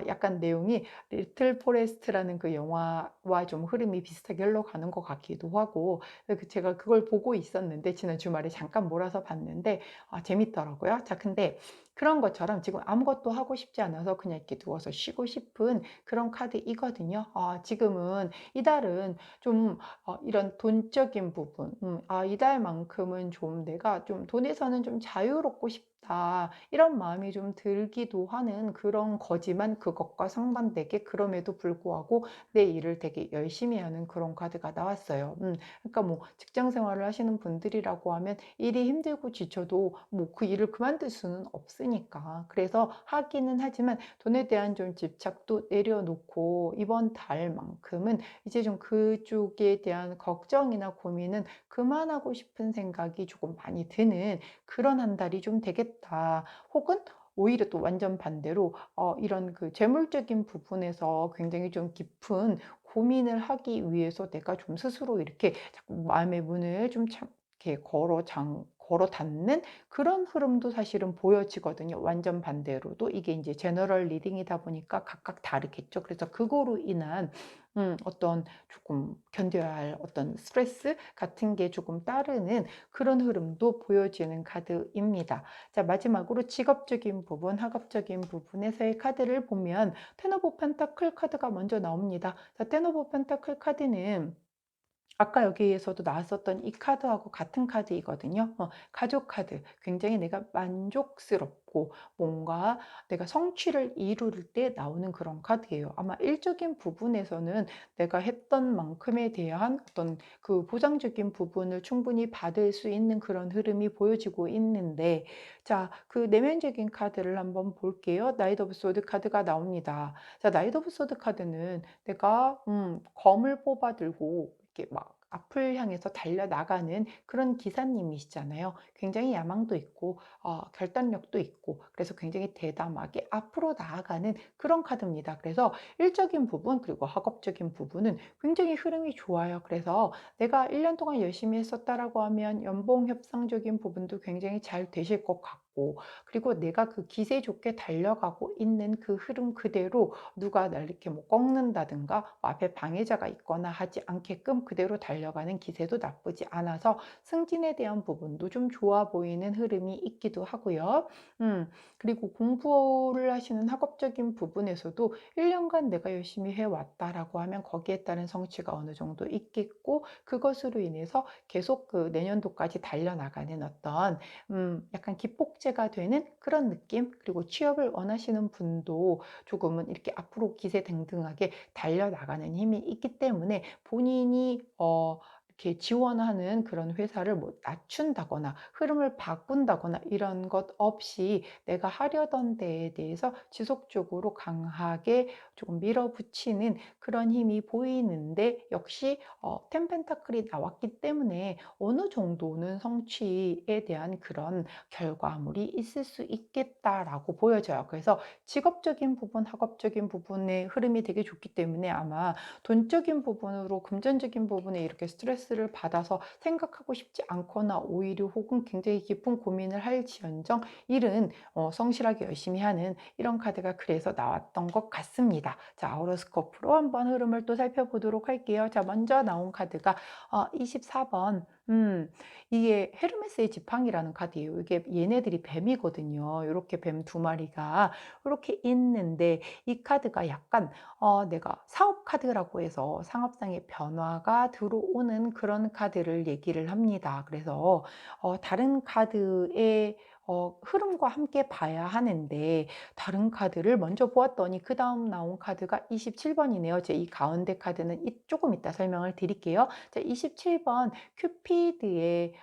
약간 내용이 리틀 포레스트라는 그 영화와 좀 흐름이 비슷하게 흘러가는 것 같기도 하고, 제가 그걸 보고 있었는데 지난 주말에 잠깐 몰아서 봤는데 재밌더라고요. 자, 근데 그런 것처럼 지금 아무것도 하고 싶지 않아서 그냥 이렇게 누워서 쉬고 싶은 그런 카드이거든요. 지금은 이달은 좀 이런 돈적인 부분, '이달만큼은 좀 내가 좀 돈에서는 좀 자유롭고 싶다.' 이런 마음이 좀 들기도 하는 그런 거지만, 그것과 상반되게 그럼에도 불구하고 내 일을 되게 열심히 하는 그런 카드가 나왔어요. 그러니까 뭐 직장 생활을 하시는 분들이라고 하면 일이 힘들고 지쳐도 뭐 그 일을 그만둘 수는 없으니까. 그래서 하기는 하지만 돈에 대한 좀 집착도 내려놓고 이번 달만큼은 이제 좀 그쪽에 대한 걱정이나 고민은 그만하고 싶은 생각이 조금 많이 드는 그런 한 달이 좀 되겠다. 혹은 오히려 또 완전 반대로 이런 그 재물적인 부분에서 굉장히 좀 깊은 고민을 하기 위해서 내가 좀 스스로 이렇게 자꾸 마음의 문을 좀 이렇게 걸어 닫는 그런 흐름도 사실은 보여지거든요. 완전 반대로도 이게 이제 제너럴 리딩이다 보니까 각각 다르겠죠. 그래서 그거로 인한 어떤 조금 견뎌야 할 어떤 스트레스 같은 게 조금 따르는 그런 흐름도 보여지는 카드입니다. 자, 마지막으로 직업적인 부분, 학업적인 부분에서의 카드를 보면 텐 오브 펜타클 카드가 먼저 나옵니다. 자, 텐 오브 펜타클 카드는 아까 여기에서도 나왔었던 이 카드하고 같은 카드이거든요. 가족 카드. 굉장히 내가 만족스럽고 뭔가 내가 성취를 이룰 때 나오는 그런 카드예요. 아마 일적인 부분에서는 내가 했던 만큼에 대한 어떤 그 보상적인 부분을 충분히 받을 수 있는 그런 흐름이 보여지고 있는데, 자, 그 내면적인 카드를 한번 볼게요. 나이트 오브 소드 카드가 나옵니다. 자, 나이트 오브 소드 카드는 내가 검을 뽑아 들고 이렇게 막 앞을 향해서 달려나가는 그런 기사님이시잖아요. 굉장히 야망도 있고 결단력도 있고, 그래서 굉장히 대담하게 앞으로 나아가는 그런 카드입니다. 그래서 일적인 부분 그리고 학업적인 부분은 굉장히 흐름이 좋아요. 그래서 내가 1년 동안 열심히 했었다라고 하면 연봉 협상적인 부분도 굉장히 잘 되실 것 같고, 그리고 내가 그 기세 좋게 달려가고 있는 그 흐름 그대로 누가 날 이렇게 뭐 꺾는다든가 앞에 방해자가 있거나 하지 않게끔 그대로 달려가는 기세도 나쁘지 않아서 승진에 대한 부분도 좀 좋아 보이는 흐름이 있기도 하고요. 그리고 공부를 하시는 학업적인 부분에서도 1년간 내가 열심히 해왔다라고 하면 거기에 따른 성취가 어느 정도 있겠고, 그것으로 인해서 계속 그 내년도까지 달려나가는 어떤 약간 기폭제가 되는 그런 느낌, 그리고 취업을 원하시는 분도 조금은 이렇게 앞으로 기세등등하게 달려나가는 힘이 있기 때문에 본인이 이렇게 지원하는 그런 회사를 뭐 낮춘다거나 흐름을 바꾼다거나 이런 것 없이 내가 하려던 데에 대해서 지속적으로 강하게 조금 밀어붙이는 그런 힘이 보이는데, 역시 텐 펜타클이 나왔기 때문에 어느 정도는 성취에 대한 그런 결과물이 있을 수 있겠다라고 보여져요. 그래서 직업적인 부분, 학업적인 부분의 흐름이 되게 좋기 때문에 아마 돈적인 부분으로, 금전적인 부분에 이렇게 스트레스를 받아서 생각하고 싶지 않거나 오히려 혹은 굉장히 깊은 고민을 할지언정 일은 성실하게 열심히 하는 이런 카드가 그래서 나왔던 것 같습니다. 자, 호로스코프로 한번 흐름을 또 살펴보도록 할게요. 자, 먼저 나온 카드가 24번. 이게 헤르메스의 지팡이라는 카드예요. 이게 얘네들이 뱀이거든요. 이렇게 뱀 두 마리가 이렇게 있는데, 이 카드가 약간 내가 사업 카드라고 해서 상업상의 변화가 들어오는 그런 카드를 얘기를 합니다. 그래서 다른 카드의 흐름과 함께 봐야 하는데, 다른 카드를 먼저 보았더니 그 다음 나온 카드가 27번이네요. 제 이 가운데 카드는 조금 이따 설명을 드릴게요. 자, 27번 큐피드의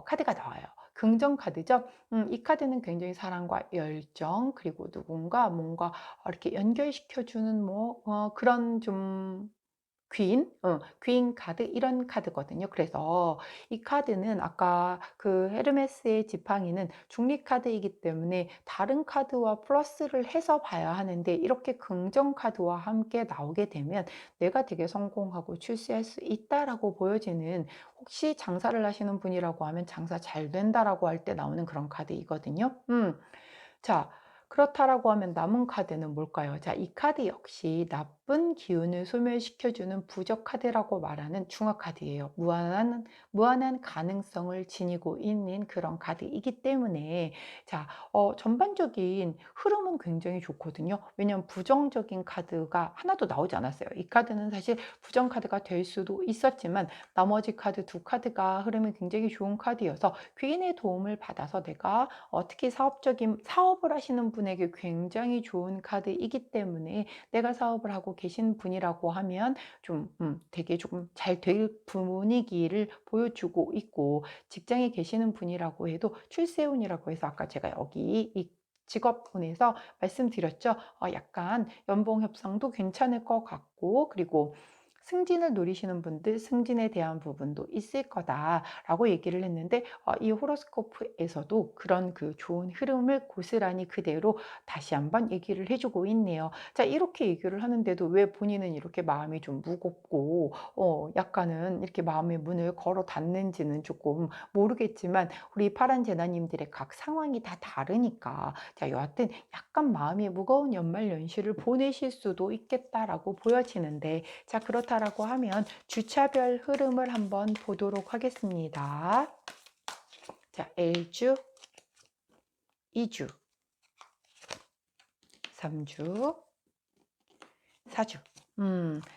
카드가 나와요. 긍정 카드죠. 이 카드는 굉장히 사랑과 열정, 그리고 누군가 뭔가 이렇게 연결시켜주는 뭐 그런 좀 귀인 카드, 이런 카드거든요. 그래서 이 카드는 아까 그 헤르메스의 지팡이는 중립 카드이기 때문에 다른 카드와 플러스를 해서 봐야 하는데, 이렇게 긍정 카드와 함께 나오게 되면 내가 되게 성공하고 출세할 수 있다라고 보여지는, 혹시 장사를 하시는 분이라고 하면 장사 잘 된다라고 할 때 나오는 그런 카드이거든요. 자, 그렇다라고 하면 남은 카드는 뭘까요? 자, 이 카드 역시 나쁜 기운을 소멸시켜주는 부적 카드라고 말하는 중화 카드예요. 무한한 가능성을 지니고 있는 그런 카드이기 때문에, 자, 전반적인 흐름은 굉장히 좋거든요. 왜냐하면 부정적인 카드가 하나도 나오지 않았어요. 이 카드는 사실 부정 카드가 될 수도 있었지만, 나머지 카드 두 카드가 흐름이 굉장히 좋은 카드여서 귀인의 도움을 받아서 내가 특히 사업을 하시는 분에게 굉장히 좋은 카드이기 때문에, 내가 사업을 하고 계신 분이라고 하면 좀 되게 조금 잘 될 분위기를 보여주고 있고, 직장에 계시는 분이라고 해도 출세운이라고 해서 아까 제가 여기 이 직업운에서 말씀드렸죠. 약간 연봉 협상도 괜찮을 것 같고, 그리고 승진을 노리시는 분들 승진에 대한 부분도 있을 거다라고 얘기를 했는데, 이 호로스코프에서도 그런 그 좋은 흐름을 고스란히 그대로 다시 한번 얘기를 해주고 있네요. 자, 이렇게 얘기를 하는데도 왜 본인은 이렇게 마음이 좀 무겁고 약간은 이렇게 마음의 문을 걸어 닫는지는 조금 모르겠지만, 우리 파란 제나님들의 각 상황이 다 다르니까, 자, 여하튼 약간 마음이 무거운 연말 연시를 보내실 수도 있겠다라고 보여지는데, 자, 그렇다라고 하면 주차별 흐름을 한번 보도록 하겠습니다. 자, L주, 2주, 3주, 4주.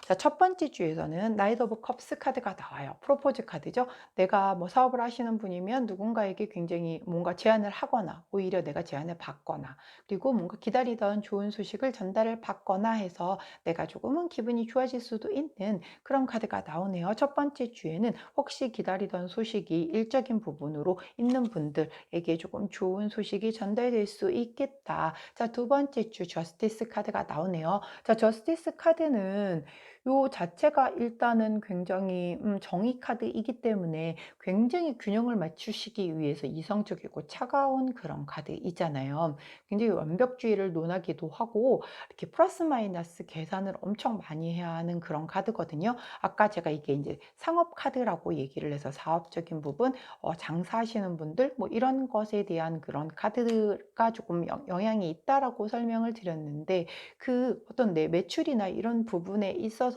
자, 첫 번째 주에서는 나이트 오브 컵스 카드가 나와요. 프로포즈 카드죠. 내가 뭐 사업을 하시는 분이면 누군가에게 굉장히 뭔가 제안을 하거나, 오히려 내가 제안을 받거나, 그리고 뭔가 기다리던 좋은 소식을 전달을 받거나 해서 내가 조금은 기분이 좋아질 수도 있는 그런 카드가 나오네요. 첫 번째 주에는 혹시 기다리던 소식이 일적인 부분으로 있는 분들에게 조금 좋은 소식이 전달될 수 있겠다. 자, 두 번째 주 저스티스 카드가 나오네요. 자, 저스티스 카드는 요 자체가 일단은 굉장히 정의 카드이기 때문에 굉장히 균형을 맞추시기 위해서 이성적이고 차가운 그런 카드이잖아요. 굉장히 완벽주의를 논하기도 하고, 이렇게 플러스 마이너스 계산을 엄청 많이 해야 하는 그런 카드거든요. 아까 제가 이게 이제 상업 카드라고 얘기를 해서 사업적인 부분, 장사하시는 분들 뭐 이런 것에 대한 그런 카드가 조금 영향이 있다라고 설명을 드렸는데, 그 어떤 내 매출이나 이런 부분에 있어서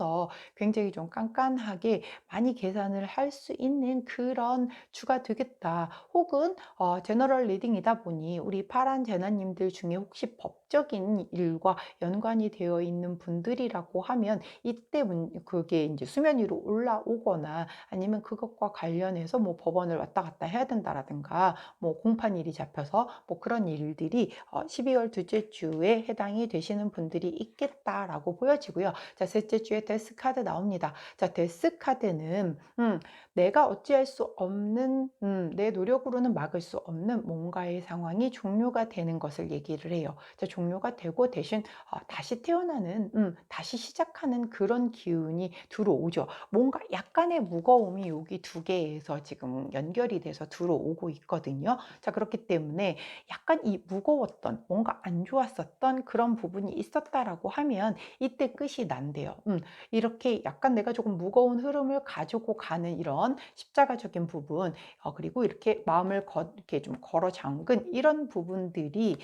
굉장히 좀 깐깐하게 많이 계산을 할 수 있는 그런 주가 되겠다. 혹은 제너럴 리딩이다 보니 우리 파란 제나님들 중에 혹시 법적인 일과 연관이 되어 있는 분들이라고 하면, 이때 그게 이제 수면 위로 올라오거나, 아니면 그것과 관련해서 뭐 법원을 왔다 갔다 해야 된다라든가, 뭐 공판일이 잡혀서 뭐 그런 일들이 12월 둘째 주에 해당이 되시는 분들이 있겠다라고 보여지고요. 자, 셋째 주에 데스 카드 나옵니다. 자, 데스 카드는 내가 어찌할 수 없는 내 노력으로는 막을 수 없는 뭔가의 상황이 종료가 되는 것을 얘기를 해요. 자, 종료가 되고 대신 다시 태어나는 다시 시작하는 그런 기운이 들어오죠. 뭔가 약간의 무거움이 여기 두 개에서 지금 연결이 돼서 들어오고 있거든요. 자, 그렇기 때문에 약간 이 무거웠던 뭔가 안 좋았었던 그런 부분이 있었다라고 하면 이때 끝이 난대요. 이렇게 약간 내가 조금 무거운 흐름을 가지고 가는 이런 십자가적인 부분, 그리고 이렇게 마음을 이렇게 좀 걸어 잠근 이런 부분들이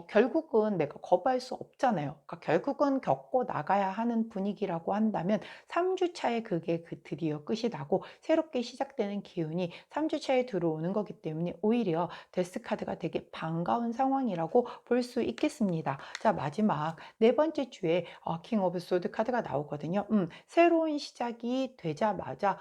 결국은 내가 거부할 수 없잖아요. 그러니까 결국은 겪고 나가야 하는 분위기라고 한다면 3주 차에 그게 드디어 끝이 나고 새롭게 시작되는 기운이 3주 차에 들어오는 거기 때문에 오히려 데스 카드가 되게 반가운 상황이라고 볼 수 있겠습니다. 자, 마지막 네 번째 주에 킹 오브 소드 카드가 나오거든요. 새로운 시작이 되자마자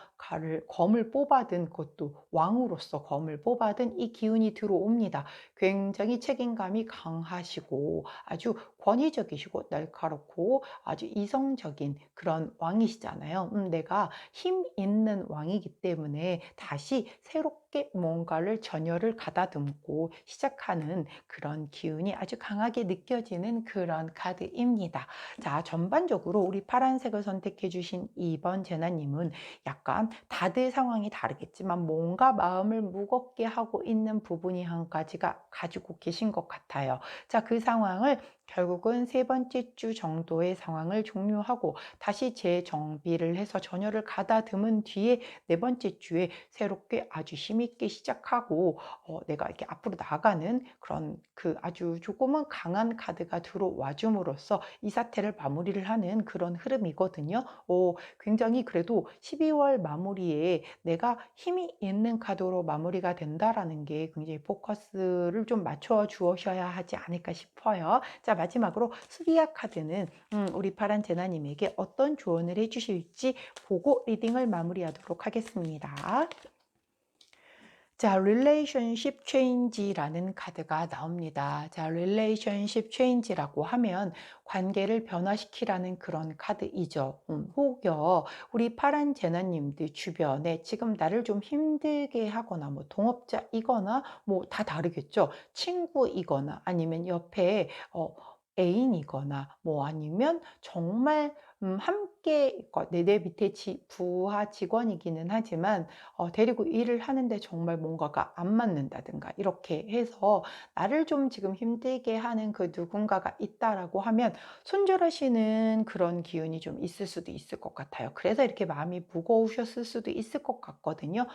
검을 뽑아든, 그것도 왕으로서 검을 뽑아든 이 기운이 들어옵니다. 굉장히 책임감이 강하시고 아주 권위적이시고 날카롭고 아주 이성적인 그런 왕이시잖아요. 내가 힘 있는 왕이기 때문에 다시 새롭게 뭔가를 전열을 가다듬고 시작하는 그런 기운이 아주 강하게 느껴지는 그런 카드입니다. 자, 전반적으로 우리 파란색을 선택해 주신 2번 제나님은 약간 다들 상황이 다르겠지만 뭔가 마음을 무겁게 하고 있는 부분이 한 가지가 가지고 계신 것 같아요. 자, 그 상황을 결국은 세 번째 주 정도의 상황을 종료하고 다시 재정비를 해서 전열을 가다듬은 뒤에 네 번째 주에 새롭게 아주 힘있게 시작하고 내가 이렇게 앞으로 나가는 그런 그 아주 조금은 강한 카드가 들어와 줌으로써 이 사태를 마무리를 하는 그런 흐름이거든요. 굉장히 그래도 12월 마무리에 내가 힘이 있는 카드로 마무리가 된다라는 게 굉장히 포커스를 좀 맞춰 주셔야 하지 않을까 싶어요. 자, 마지막으로 수리아 카드는 우리 파란 제나님에게 어떤 조언을 해주실지 보고 리딩을 마무리하도록 하겠습니다. 자, relationship change라는 카드가 나옵니다. 자, relationship change라고 하면 관계를 변화시키라는 그런 카드이죠. 혹여 우리 파란 제나님들 주변에 지금 나를 좀 힘들게 하거나 뭐 동업자이거나 뭐 다 다르겠죠. 친구이거나 아니면 옆에 애인이거나 뭐 아니면 정말 함께 내 밑에 부하 직원이기는 하지만 데리고 일을 하는데 정말 뭔가가 안 맞는다든가 이렇게 해서 나를 좀 지금 힘들게 하는 그 누군가가 있다라고 하면 손절하시는 그런 기운이 좀 있을 수도 있을 것 같아요. 그래서 이렇게 마음이 무거우셨을 수도 있을 것 같거든요.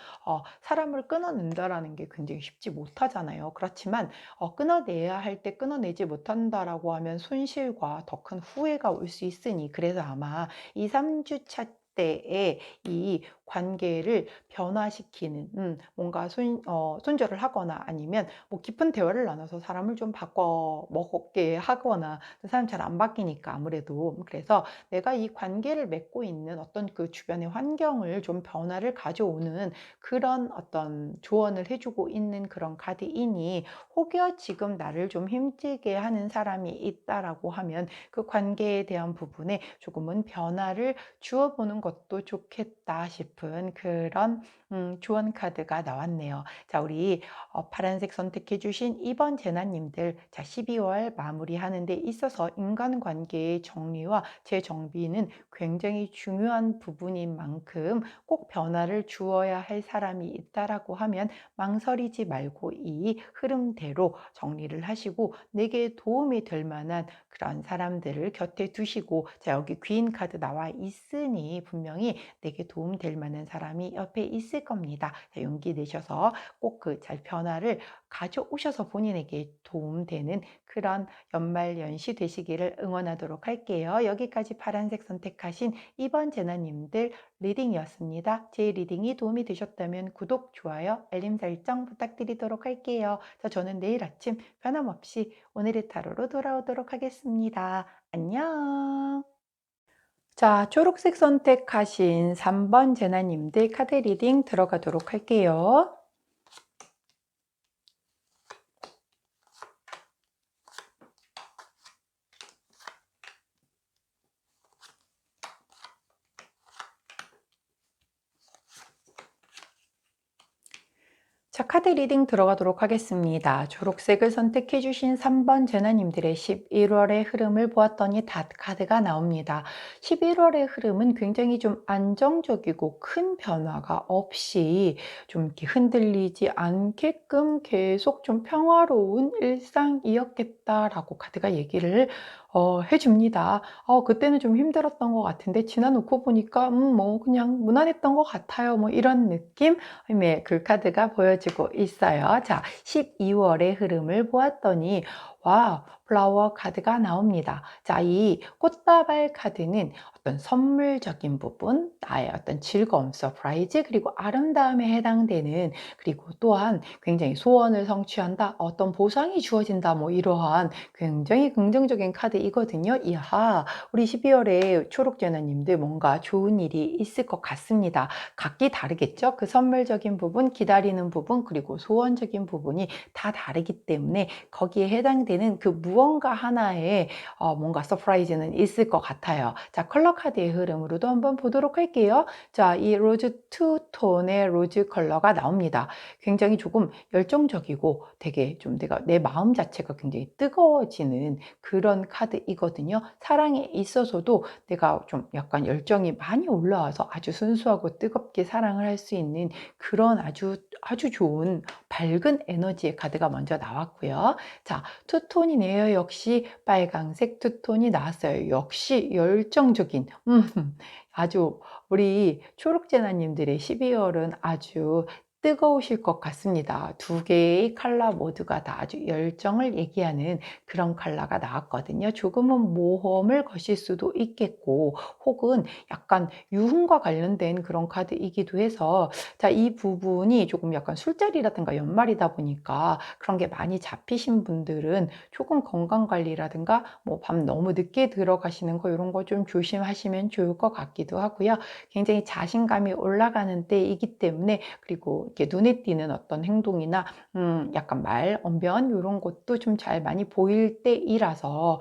사람을 끊어낸다라는 게 굉장히 쉽지 못하잖아요. 그렇지만 끊어내야 할 때 끊어내지 못한다라고 하면 손실과 더 큰 후회가 올 수 있으니 그래서 아마 이 3주 차 때에 이 관계를 변화시키는 뭔가 손절을 하거나 아니면 뭐 깊은 대화를 나눠서 사람을 좀 바꿔 먹게 하거나 사람 잘 안 바뀌니까 아무래도 그래서 내가 이 관계를 맺고 있는 어떤 그 주변의 환경을 좀 변화를 가져오는 그런 어떤 조언을 해주고 있는 그런 카드이니 혹여 지금 나를 좀 힘들게 하는 사람이 있다라고 하면 그 관계에 대한 부분에 조금은 변화를 주어보는 것도 좋겠다 싶은 그런 조언 카드가 나왔네요. 자, 우리 파란색 선택해 주신 2번 제나님들, 자, 12월 마무리하는 데 있어서 인간관계의 정리와 재정비는 굉장히 중요한 부분인 만큼 꼭 변화를 주어야 할 사람이 있다라고 하면 망설이지 말고 이 흐름대로 정리를 하시고 내게 도움이 될 만한 그런 사람들을 곁에 두시고, 자, 여기 귀인 카드 나와 있으니 분명히 내게 도움 될 만한 사람이 옆에 있을 겁니다. 자, 용기 내셔서 꼭 그 잘 변화를 가져오셔서 본인에게 도움되는 그런 연말 연시 되시기를 응원하도록 할게요. 여기까지 파란색 선택하신 2번 제나님들 리딩이었습니다. 제 리딩이 도움이 되셨다면 구독, 좋아요, 알림 설정 부탁드리도록 할게요. 자, 저는 내일 아침 변함없이 오늘의 타로로 돌아오도록 하겠습니다. 안녕. 자, 초록색 선택하신 3번 제나님들 카드 리딩 들어가도록 할게요. 자, 카드 리딩 들어가도록 하겠습니다. 초록색을 선택해 주신 3번 제나님들의 11월의 흐름을 보았더니 닷 카드가 나옵니다. 11월의 흐름은 굉장히 좀 안정적이고 큰 변화가 없이 좀 이렇게 흔들리지 않게끔 계속 좀 평화로운 일상이었겠다라고 카드가 얘기를 해줍니다. 그때는 좀 힘들었던 것 같은데 지나놓고 보니까 뭐 그냥 무난했던 것 같아요. 뭐 이런 느낌? 네, 그 카드가 보여지고 있어요. 자, 12월의 흐름을 보았더니 와, 플라워 카드가 나옵니다. 자, 이 꽃다발 카드는 어떤 선물적인 부분, 나의 어떤 즐거움, 서프라이즈, 그리고 아름다움에 해당되는, 그리고 또한 굉장히 소원을 성취한다, 어떤 보상이 주어진다, 뭐 이러한 굉장히 긍정적인 카드이거든요. 이하, 우리 12월에 초록제나님들 뭔가 좋은 일이 있을 것 같습니다. 각기 다르겠죠. 그 선물적인 부분, 기다리는 부분, 그리고 소원적인 부분이 다 다르기 때문에 거기에 해당되는 그 무언가 하나에 뭔가 서프라이즈는 있을 것 같아요. 자, 컬러 카드의 흐름으로도 한번 보도록 할게요. 자, 이 로즈 투톤의 로즈 컬러가 나옵니다. 굉장히 조금 열정적이고 되게 좀 내 마음 자체가 굉장히 뜨거워지는 그런 카드이거든요. 사랑에 있어서도 내가 좀 약간 열정이 많이 올라와서 아주 순수하고 뜨겁게 사랑을 할 수 있는 그런 아주 좋은 밝은 에너지의 카드가 먼저 나왔고요. 자, 투톤이네요. 역시 빨강색 투톤이 나왔어요. 역시 열정적인, 아주 우리 초록제나님들의 12월은 아주 뜨거우실 것 같습니다. 두 개의 컬러 모두가 다 아주 열정을 얘기하는 그런 컬러가 나왔거든요. 조금은 모험을 거실 수도 있겠고, 혹은 약간 유흥과 관련된 그런 카드이기도 해서, 자, 이 부분이 조금 약간 술자리라든가 연말이다 보니까 그런 게 많이 잡히신 분들은 조금 건강 관리라든가 뭐 밤 너무 늦게 들어가시는 거 이런 거 좀 조심하시면 좋을 것 같기도 하고요. 굉장히 자신감이 올라가는 때이기 때문에, 그리고 이렇게 눈에 띄는 어떤 행동이나 약간 말, 언변 이런 것도 좀 잘 많이 보일 때이라서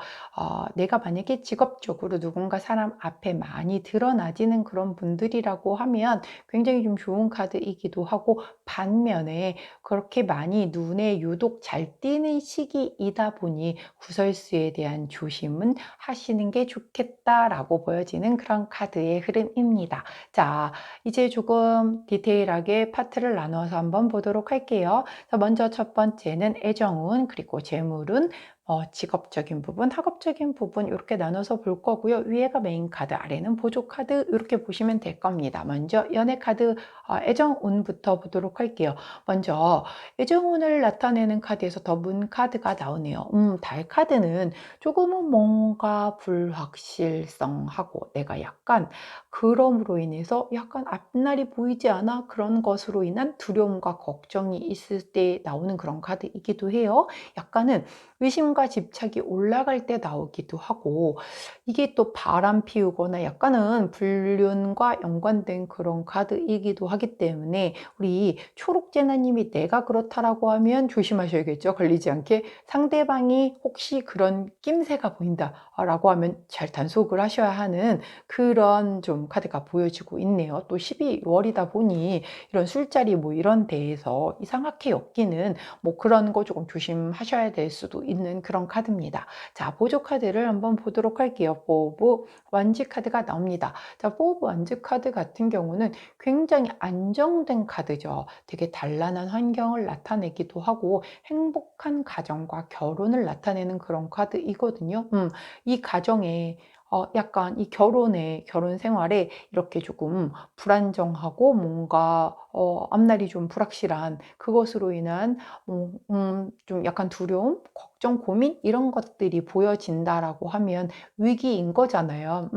내가 만약에 직업적으로 누군가 사람 앞에 많이 드러나지는 그런 분들이라고 하면 굉장히 좀 좋은 카드이기도 하고, 반면에 그렇게 많이 눈에 유독 잘 띄는 시기이다 보니 구설수에 대한 조심은 하시는 게 좋겠다라고 보여지는 그런 카드의 흐름입니다. 자, 이제 조금 디테일하게 파트를 나눠서 한번 보도록 할게요. 자, 먼저 첫 번째는 애정운, 그리고 재물운, 직업적인 부분, 학업적인 부분 이렇게 나눠서 볼 거고요. 위에가 메인 카드, 아래는 보조 카드 이렇게 보시면 될 겁니다. 먼저 연애 카드 애정운부터 보도록 할게요. 먼저 애정운을 나타내는 카드에서 더 문 카드가 나오네요. 달 카드는 조금은 뭔가 불확실성하고 내가 약간 그럼으로 인해서 약간 앞날이 보이지 않아 그런 것으로 인한 두려움과 걱정이 있을 때 나오는 그런 카드이기도 해요. 약간은 의심과 집착이 올라갈 때 나오기도 하고, 이게 또 바람 피우거나 약간은 불륜과 연관된 그런 카드이기도 하기 때문에 우리 초록제나님이 내가 그렇다라고 하면 조심하셔야겠죠. 걸리지 않게. 상대방이 혹시 그런 낌새가 보인다 라고 하면 잘 단속을 하셔야 하는 그런 좀 카드가 보여지고 있네요. 또 12월이다 보니 이런 술자리 뭐 이런 데에서 이상하게 엮이는 뭐 그런 거 조금 조심하셔야 될 수도 있는 그런 카드입니다. 자, 보조 카드를 한번 보도록 할게요. 포브 완지 카드가 나옵니다. 자, 포브 완지 카드 같은 경우는 굉장히 안정된 카드죠. 되게 단란한 환경을 나타내기도 하고 행복한 가정과 결혼을 나타내는 그런 카드이거든요. 이 가정에 약간 이 결혼 생활에 이렇게 조금 불안정하고 뭔가 앞날이 좀 불확실한 그것으로 인한 좀 약간 두려움, 걱정, 고민 이런 것들이 보여진다라고 하면 위기인 거잖아요.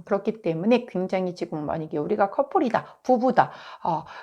그렇기 때문에 굉장히 지금 만약에 우리가 커플이다, 부부다.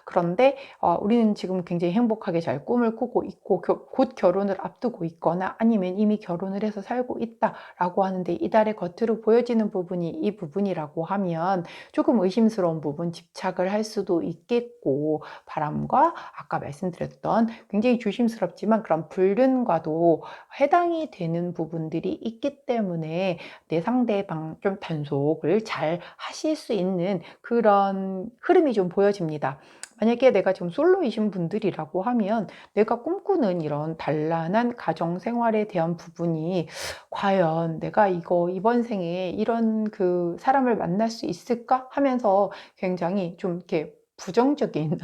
그런데 우리는 지금 굉장히 행복하게 잘 꿈을 꾸고 있고 곧 결혼을 앞두고 있거나 아니면 이미 결혼을 해서 살고 있다라고 하는데 이달의 겉으로 보여지는 부분이 이 부분이라고 하면 조금 의심스러운 부분, 집착을 할 수도 있겠고, 바람과 아까 말씀드렸던 굉장히 조심스럽지만 그런 불륜과도 해당이 되는 부분들이 있기 때문에 내 상대방 좀 단속을 잘 하실 수 있는 그런 흐름이 좀 보여집니다. 만약에 내가 지금 솔로이신 분들이라고 하면 내가 꿈꾸는 이런 단란한 가정 생활에 대한 부분이 과연 내가 이거 이번 생에 이런 그 사람을 만날 수 있을까 하면서 굉장히 좀 이렇게 부정적인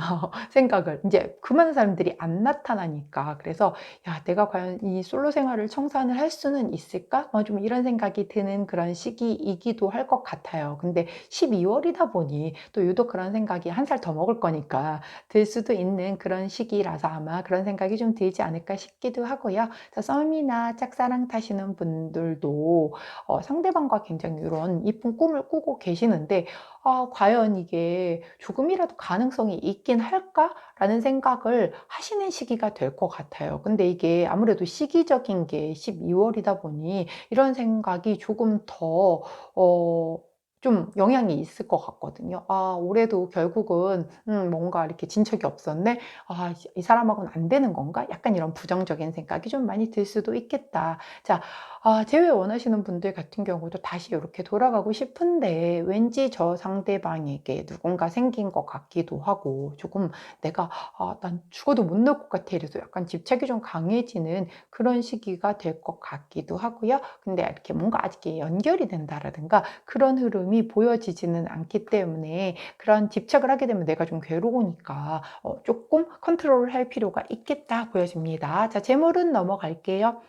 생각을 이제 그 많은 사람들이 안 나타나니까 그래서 야 내가 과연 이 솔로 생활을 청산을 할 수는 있을까? 좀 이런 생각이 드는 그런 시기이기도 할 것 같아요. 근데 12월이다 보니 또 유독 그런 생각이 한 살 더 먹을 거니까 들 수도 있는 그런 시기라서 아마 그런 생각이 좀 들지 않을까 싶기도 하고요. 자, 썸이나 짝사랑 타시는 분들도 상대방과 굉장히 이런 이쁜 꿈을 꾸고 계시는데 과연 이게 조금이라도 가능성이 있긴 할까라는 생각을 하시는 시기가 될 것 같아요. 근데 이게 아무래도 시기적인 게 12월이다 보니 이런 생각이 조금 더 좀 영향이 있을 것 같거든요. 올해도 결국은 뭔가 이렇게 진척이 없었네. 이 사람하고는 안 되는 건가? 약간 이런 부정적인 생각이 좀 많이 들 수도 있겠다. 자, 재회 원하시는 분들 같은 경우도 다시 이렇게 돌아가고 싶은데 왠지 저 상대방에게 누군가 생긴 것 같기도 하고 조금 내가 난 죽어도 못 놓을 것 같아 이래서 약간 집착이 좀 강해지는 그런 시기가 될 것 같기도 하고요. 근데 이렇게 뭔가 아직 연결이 된다라든가 그런 흐름이 보여지지는 않기 때문에 그런 집착을 하게 되면 내가 좀 괴로우니까 조금 컨트롤할 필요가 있겠다 보여집니다. 자, 재물은 넘어갈게요.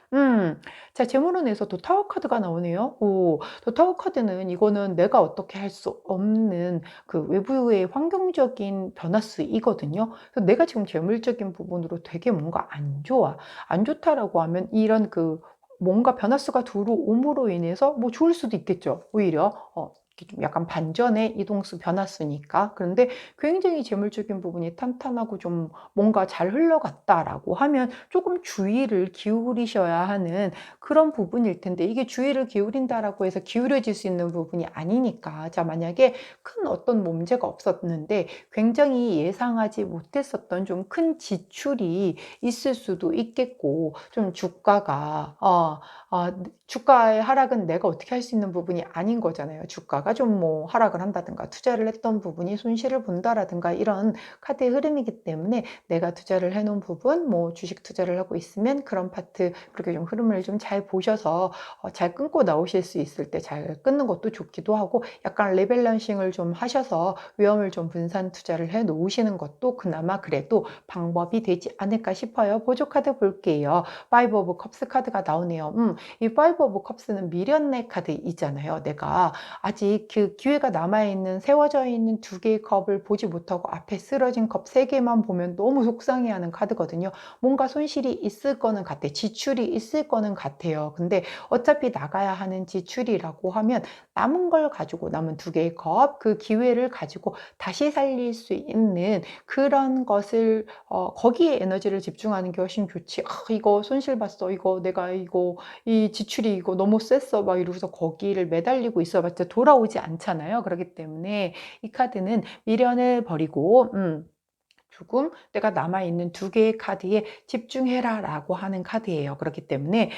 자, 재물운에서 또 타워 카드가 나오네요. 또 타워 카드는 이거는 내가 어떻게 할 수 없는 그 외부의 환경적인 변화수이거든요. 그래서 내가 지금 재물적인 부분으로 되게 뭔가 안 좋아. 안 좋다라고 하면 이런 그 뭔가 변화수가 들어옴으로 인해서 뭐 좋을 수도 있겠죠. 오히려 이렇게 좀 약간 반전의 이동수 변화수니까. 그런데 굉장히 재물적인 부분이 탄탄하고 좀 뭔가 잘 흘러갔다라고 하면 조금 주의를 기울이셔야 하는 그런 부분일 텐데 이게 주의를 기울인다라고 해서 기울여질 수 있는 부분이 아니니까. 자, 만약에 큰 어떤 문제가 없었는데 굉장히 예상하지 못했었던 좀 큰 지출이 있을 수도 있겠고 좀 주가가 주가의 하락은 내가 어떻게 할 수 있는 부분이 아닌 거잖아요. 주가가 좀 뭐 하락을 한다든가 투자를 했던 부분이 손실을 본다라든가 이런 카드의 흐름이기 때문에 내가 투자를 해 놓은 부분 뭐 주식 투자를 하고 있으면 그런 파트 그렇게 좀 흐름을 좀 잘 보셔서 잘 끊고 나오실 수 있을 때 잘 끊는 것도 좋기도 하고 약간 리밸런싱을 좀 하셔서 위험을 좀 분산 투자를 해 놓으시는 것도 그나마 그래도 방법이 되지 않을까 싶어요. 보조 카드 볼게요. 파이브 오브 컵스 카드가 나오네요. 이 파이브 오브 컵스는 미련의 카드 있잖아요. 내가 아직 그 기회가 남아있는 세워져 있는 두 개의 컵을 보지 못하고 앞에 쓰러진 컵 세 개만 보면 너무 속상해하는 카드거든요. 뭔가 손실이 있을 거는 같아. 지출이 있을 거는 같아요. 근데 어차피 나가야 하는 지출이라고 하면 남은 걸 가지고 남은 두 개의 컵, 그 기회를 가지고 다시 살릴 수 있는 그런 것을 거기에 에너지를 집중하는 게 훨씬 좋지. 이거 손실 봤어. 이거 내가 이거 이 지출이 이거 너무 셌어. 막 이러고서 거기를 매달리고 있어봤자 돌아오지 않잖아요. 그렇기 때문에 이 카드는 미련을 버리고 조금 내가 남아있는 두 개의 카드에 집중해라 라고 하는 카드예요. 그렇기 때문에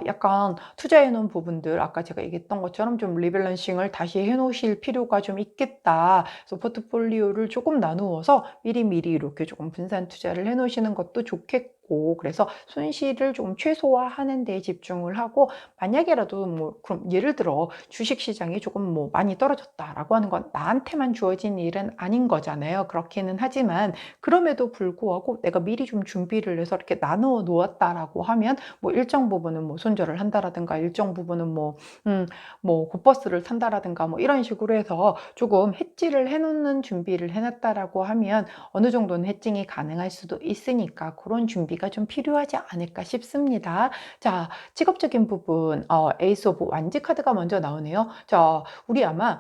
약간 투자해 놓은 부분들 아까 제가 얘기했던 것처럼 좀 리밸런싱을 다시 해 놓으실 필요가 좀 있겠다. 그래서 포트폴리오를 조금 나누어서 미리미리 이렇게 조금 분산 투자를 해 놓으시는 것도 좋겠고 그래서 손실을 좀 최소화하는 데 집중을 하고 만약에라도 뭐 그럼 예를 들어 주식 시장이 조금 뭐 많이 떨어졌다라고 하는 건 나한테만 주어진 일은 아닌 거잖아요. 그렇기는 하지만 그럼에도 불구하고 내가 미리 좀 준비를 해서 이렇게 나누어 놓았다라고 하면 뭐 일정 부분은 뭐 손절을 한다라든가 일정 부분은 뭐 곧버스를 탄다라든가 뭐 이런 식으로 해서 조금 해지를 해놓는 준비를 해놨다라고 하면 어느 정도는 해칭이 가능할 수도 있으니까 그런 준비가 좀 필요하지 않을까 싶습니다. 자, 직업적인 부분 에이스 오브 완지 카드가 먼저 나오네요. 자, 우리 아마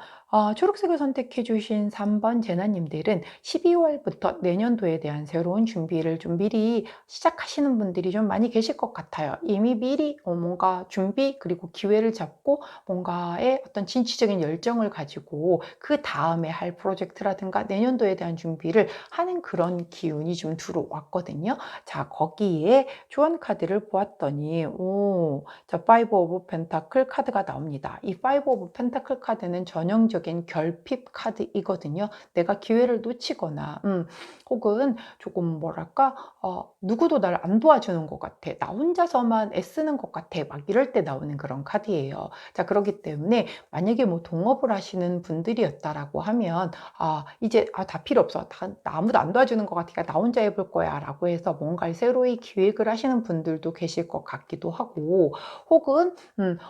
초록색을 선택해 주신 3번 제나님들은 12월부터 내년도에 대한 새로운 준비를 좀 미리 시작하시는 분들이 좀 많이 계실 것 같아요. 이미 미리 뭔가 준비 그리고 기회를 잡고 뭔가의 어떤 진취적인 열정을 가지고 그 다음에 할 프로젝트라든가 내년도에 대한 준비를 하는 그런 기운이 좀 들어왔거든요. 자, 거기에 조언 카드를 보았더니 자, 파이브 오브 펜타클 카드가 나옵니다. 이 파이브 오브 펜타클 카드는 전형적인 전형적인 결핍 카드이거든요. 내가 기회를 놓치거나 혹은 조금 뭐랄까 누구도 날 안 도와주는 것 같아. 나 혼자서만 애쓰는 것 같아. 막 이럴 때 나오는 그런 카드예요. 자, 그렇기 때문에 만약에 뭐 동업을 하시는 분들이었다라고 하면 이제 다 필요 없어. 나 아무도 안 도와주는 것 같으니까 나 혼자 해볼 거야 라고 해서 뭔가를 새로이 기획을 하시는 분들도 계실 것 같기도 하고, 혹은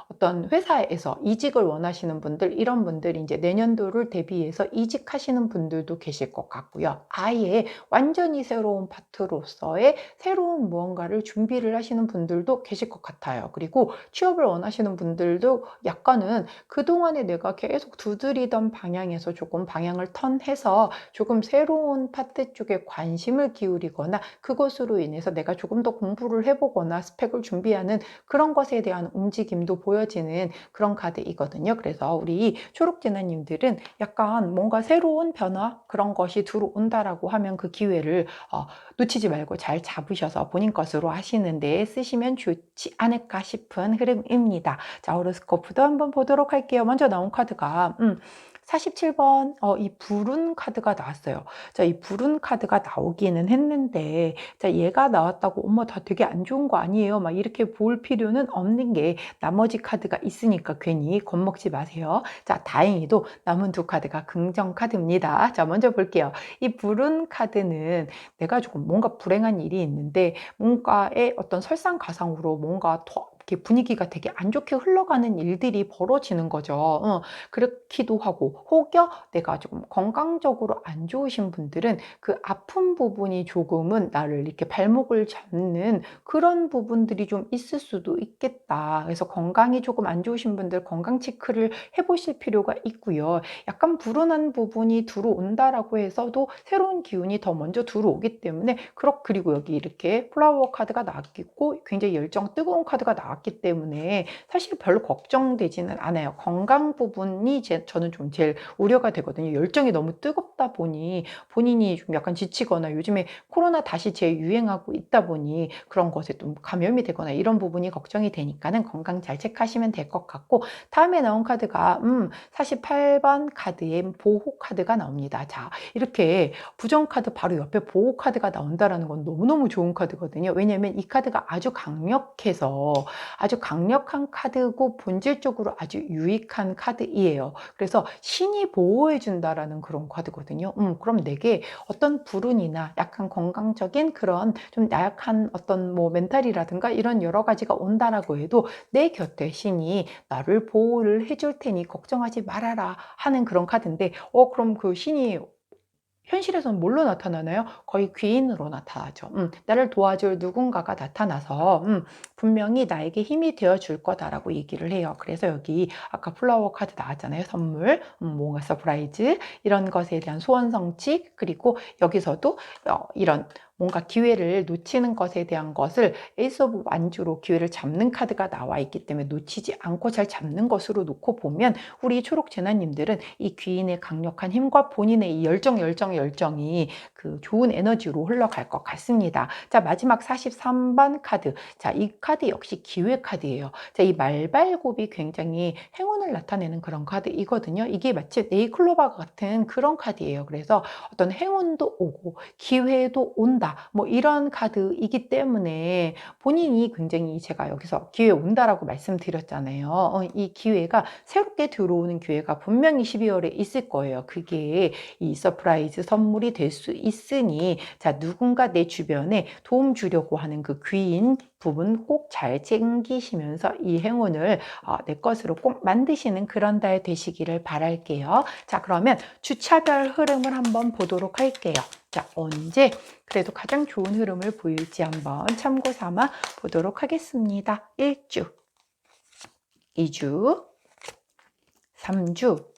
어떤 회사에서 이직을 원하시는 분들, 이런 분들이 이제 내년도를 대비해서 이직하시는 분들도 계실 것 같고요. 아예 완전히 새로운 파트로서의 새로운 무언가를 준비를 하시는 분들도 계실 것 같아요. 그리고 취업을 원하시는 분들도 약간은 그동안에 내가 계속 두드리던 방향에서 조금 방향을 턴해서 조금 새로운 파트 쪽에 관심을 기울이거나, 그것으로 인해서 내가 조금 더 공부를 해보거나 스펙을 준비하는 그런 것에 대한 움직임도 보여지는 그런 카드이거든요. 그래서 우리 초록재나님들은 약간 뭔가 새로운 변화, 그런 것이 들어온다라고 하면 그 기회를 놓치지 말고 잘 잡으셔서 본인 것으로 하시는 데 쓰시면 좋지 않을까 싶은 흐름입니다. 자, 호로스코프도 한번 보도록 할게요. 먼저 나온 카드가 47번 이 불운 카드가 나왔어요. 자, 이 불운 카드가 나오기는 했는데, 자, 얘가 나왔다고 어머 다 되게 안 좋은 거 아니에요 막 이렇게 볼 필요는 없는 게, 나머지 카드가 있으니까 괜히 겁먹지 마세요. 자, 다행히도 남은 두 카드가 긍정 카드입니다. 자, 먼저 볼게요. 이 불운 카드는 내가 조금 뭔가 불행한 일이 있는데 뭔가의 어떤 설상가상으로 뭔가 더 이렇게 분위기가 되게 안 좋게 흘러가는 일들이 벌어지는 거죠. 그렇기도 하고, 혹여 내가 조금 건강적으로 안 좋으신 분들은 그 아픈 부분이 조금은 나를 이렇게 발목을 잡는 그런 부분들이 좀 있을 수도 있겠다. 그래서 건강이 조금 안 좋으신 분들 건강 체크를 해보실 필요가 있고요. 약간 불운한 부분이 들어온다라고 해서도 새로운 기운이 더 먼저 들어오기 때문에, 그리고 여기 이렇게 플라워 카드가 나왔고 굉장히 열정 뜨거운 카드가 나왔기 때문에 사실 별로 걱정되지는 않아요. 건강 부분이 저는 좀 제일 우려가 되거든요. 열정이 너무 뜨겁다 보니 본인이 좀 약간 지치거나, 요즘에 코로나 다시 재유행하고 있다 보니 그런 것에 좀 감염이 되거나 이런 부분이 걱정이 되니까는 건강 잘 체크하시면 될 것 같고, 다음에 나온 카드가 48번 카드의 보호 카드가 나옵니다. 자, 이렇게 부정 카드 바로 옆에 보호 카드가 나온다라는 건 너무너무 좋은 카드거든요. 왜냐하면 이 카드가 아주 강력해서 아주 강력한 카드고 본질적으로 아주 유익한 카드이에요. 그래서 신이 보호해 준다라는 그런 카드거든요. 그럼 내게 어떤 불운이나 약간 건강적인 그런 좀 나약한 어떤 뭐 멘탈이라든가 이런 여러 가지가 온다라고 해도 내 곁에 신이 나를 보호를 해줄 테니 걱정하지 말아라 하는 그런 카드인데, 그럼 그 신이 현실에서는 뭘로 나타나나요? 거의 귀인으로 나타나죠. 나를 도와줄 누군가가 나타나서 분명히 나에게 힘이 되어줄 거다라고 얘기를 해요. 그래서 여기 아까 플라워 카드 나왔잖아요. 선물, 뭔가 서프라이즈, 이런 것에 대한 소원 성취, 그리고 여기서도 이런 뭔가 기회를 놓치는 것에 대한 것을 에이스 오브 완주로 기회를 잡는 카드가 나와 있기 때문에 놓치지 않고 잘 잡는 것으로 놓고 보면, 우리 초록 재나님들은 이 귀인의 강력한 힘과 본인의 이 열정이 그 좋은 에너지로 흘러갈 것 같습니다. 자, 마지막 43번 카드. 자, 이 카드 역시 기회 카드예요. 자, 이 말발굽이 굉장히 행운을 나타내는 그런 카드이거든요. 이게 마치 네이클로바 같은 그런 카드예요. 그래서 어떤 행운도 오고 기회도 온다, 뭐 이런 카드이기 때문에 본인이 굉장히, 제가 여기서 기회 온다라고 말씀드렸잖아요. 이 기회가 새롭게 들어오는 기회가 분명히 12월에 있을 거예요. 그게 이 서프라이즈 선물이 될 수 있으니, 자, 누군가 내 주변에 도움 주려고 하는 그 귀인 부분 꼭 잘 챙기시면서 이 행운을 내 것으로 꼭 만드시는 그런 달 되시기를 바랄게요. 자, 그러면 주차별 흐름을 한번 보도록 할게요. 자, 언제 그래도 가장 좋은 흐름을 보일지 한번 참고 삼아 보도록 하겠습니다. 1주, 2주, 3주,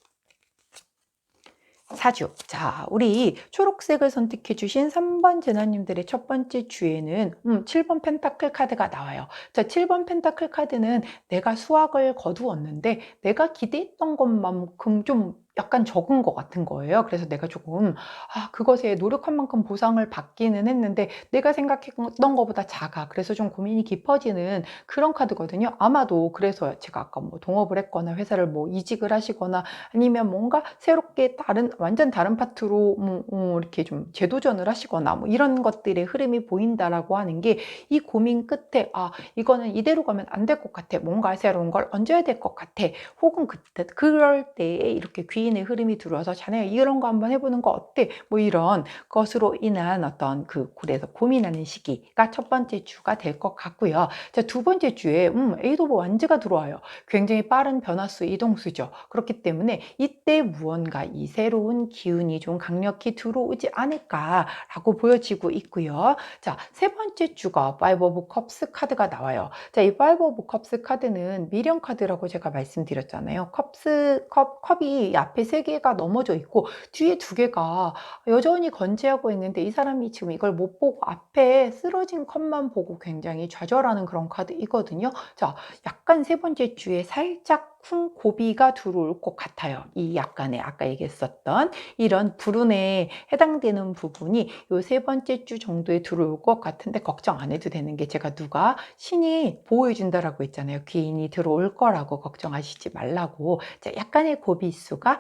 4주. 자, 우리 초록색을 선택해 주신 3번 재나님들의 첫 번째 주에는 7번 펜타클 카드가 나와요. 자, 7번 펜타클 카드는 내가 수확을 거두었는데 내가 기대했던 것만큼 좀 약간 적은 것 같은 거예요. 그래서 내가 조금 그것에 노력한 만큼 보상을 받기는 했는데 내가 생각했던 것보다 작아. 그래서 좀 고민이 깊어지는 그런 카드거든요. 아마도 그래서 제가 아까 뭐 동업을 했거나 회사를 뭐 이직을 하시거나 아니면 뭔가 새롭게 완전 다른 파트로 이렇게 좀 재도전을 하시거나 뭐 이런 것들의 흐름이 보인다라고 하는 게, 이 고민 끝에 이거는 이대로 가면 안 될 것 같아. 뭔가 새로운 걸 얹어야 될 것 같아. 혹은 그럴 때에 이렇게 귀인의 흐름이 들어와서 자네가 이런 거 한번 해보는 거 어때? 뭐 이런 것으로 인한 어떤 그래서 고민하는 시기가 첫 번째 주가 될 것 같고요. 자, 두 번째 주에 에이트 오브 완즈가 들어와요. 굉장히 빠른 변화수, 이동수죠. 그렇기 때문에 이때 무언가 이 새로운 기운이 좀 강력히 들어오지 않을까라고 보여지고 있고요. 자, 세 번째 주가 파이브 오브 컵스 카드가 나와요. 자, 이 파이브 오브 컵스 카드는 미련 카드라고 제가 말씀드렸잖아요. 컵이 앞에 세 개가 넘어져 있고 뒤에 두 개가 여전히 건재하고 있는데, 이 사람이 지금 이걸 못 보고 앞에 쓰러진 컵만 보고 굉장히 좌절하는 그런 카드이거든요. 자, 약간 세 번째 주에 살짝 고비가 들어올 것 같아요. 이 약간의 아까 얘기했었던 이런 불운에 해당되는 부분이 요 세 번째 주 정도에 들어올 것 같은데, 걱정 안 해도 되는 게, 제가 누가 신이 보호해 준다라고 했잖아요. 귀인이 들어올 거라고 걱정하시지 말라고. 자, 약간의 고비수가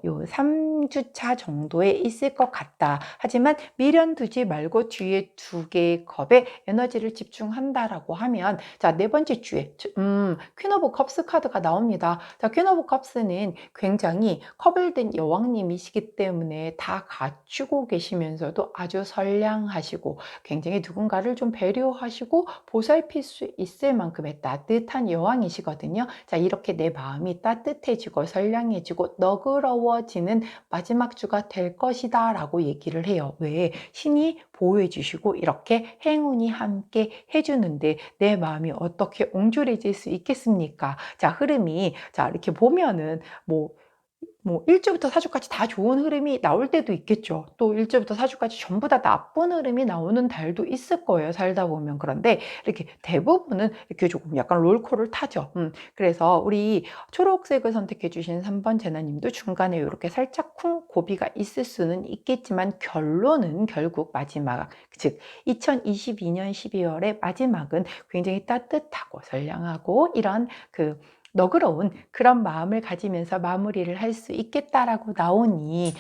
요 3주차 정도에 있을 것 같다. 하지만 미련 두지 말고 뒤에 두 개의 컵에 에너지를 집중한다라고 하면, 자, 네 번째 주에 퀸 오브 컵스 카드가 나옵니다. 자, 퀸 오브 컵스는 굉장히 컵을 든 여왕님이시기 때문에 다 갖추고 계시면서도 아주 선량하시고 굉장히 누군가를 좀 배려하시고 보살필 수 있을 만큼의 따뜻한 여왕이시거든요. 자, 이렇게 내 마음이 따뜻해지고 선량해지고 너그러워지는 마지막 주가 될 것이다 라고 얘기를 해요. 왜? 신이 보호해 주시고 이렇게 행운이 함께 해주는데 내 마음이 어떻게 옹졸해질 수 있겠습니까? 자, 흐름이, 자, 이렇게 보면은 뭐 1주부터 4주까지 다 좋은 흐름이 나올 때도 있겠죠. 또 1주부터 4주까지 전부 다 나쁜 흐름이 나오는 달도 있을 거예요, 살다 보면. 그런데 이렇게 대부분은 이렇게 조금 약간 롤코를 타죠. 그래서 우리 초록색을 선택해 주신 3번 제나님도 중간에 이렇게 살짝 고비가 있을 수는 있겠지만, 결론은 결국 마지막, 즉 2022년 12월의 마지막은 굉장히 따뜻하고 선량하고 이런 너그러운 그런 마음을 가지면서 마무리를 할 수 있겠다라고 나오니,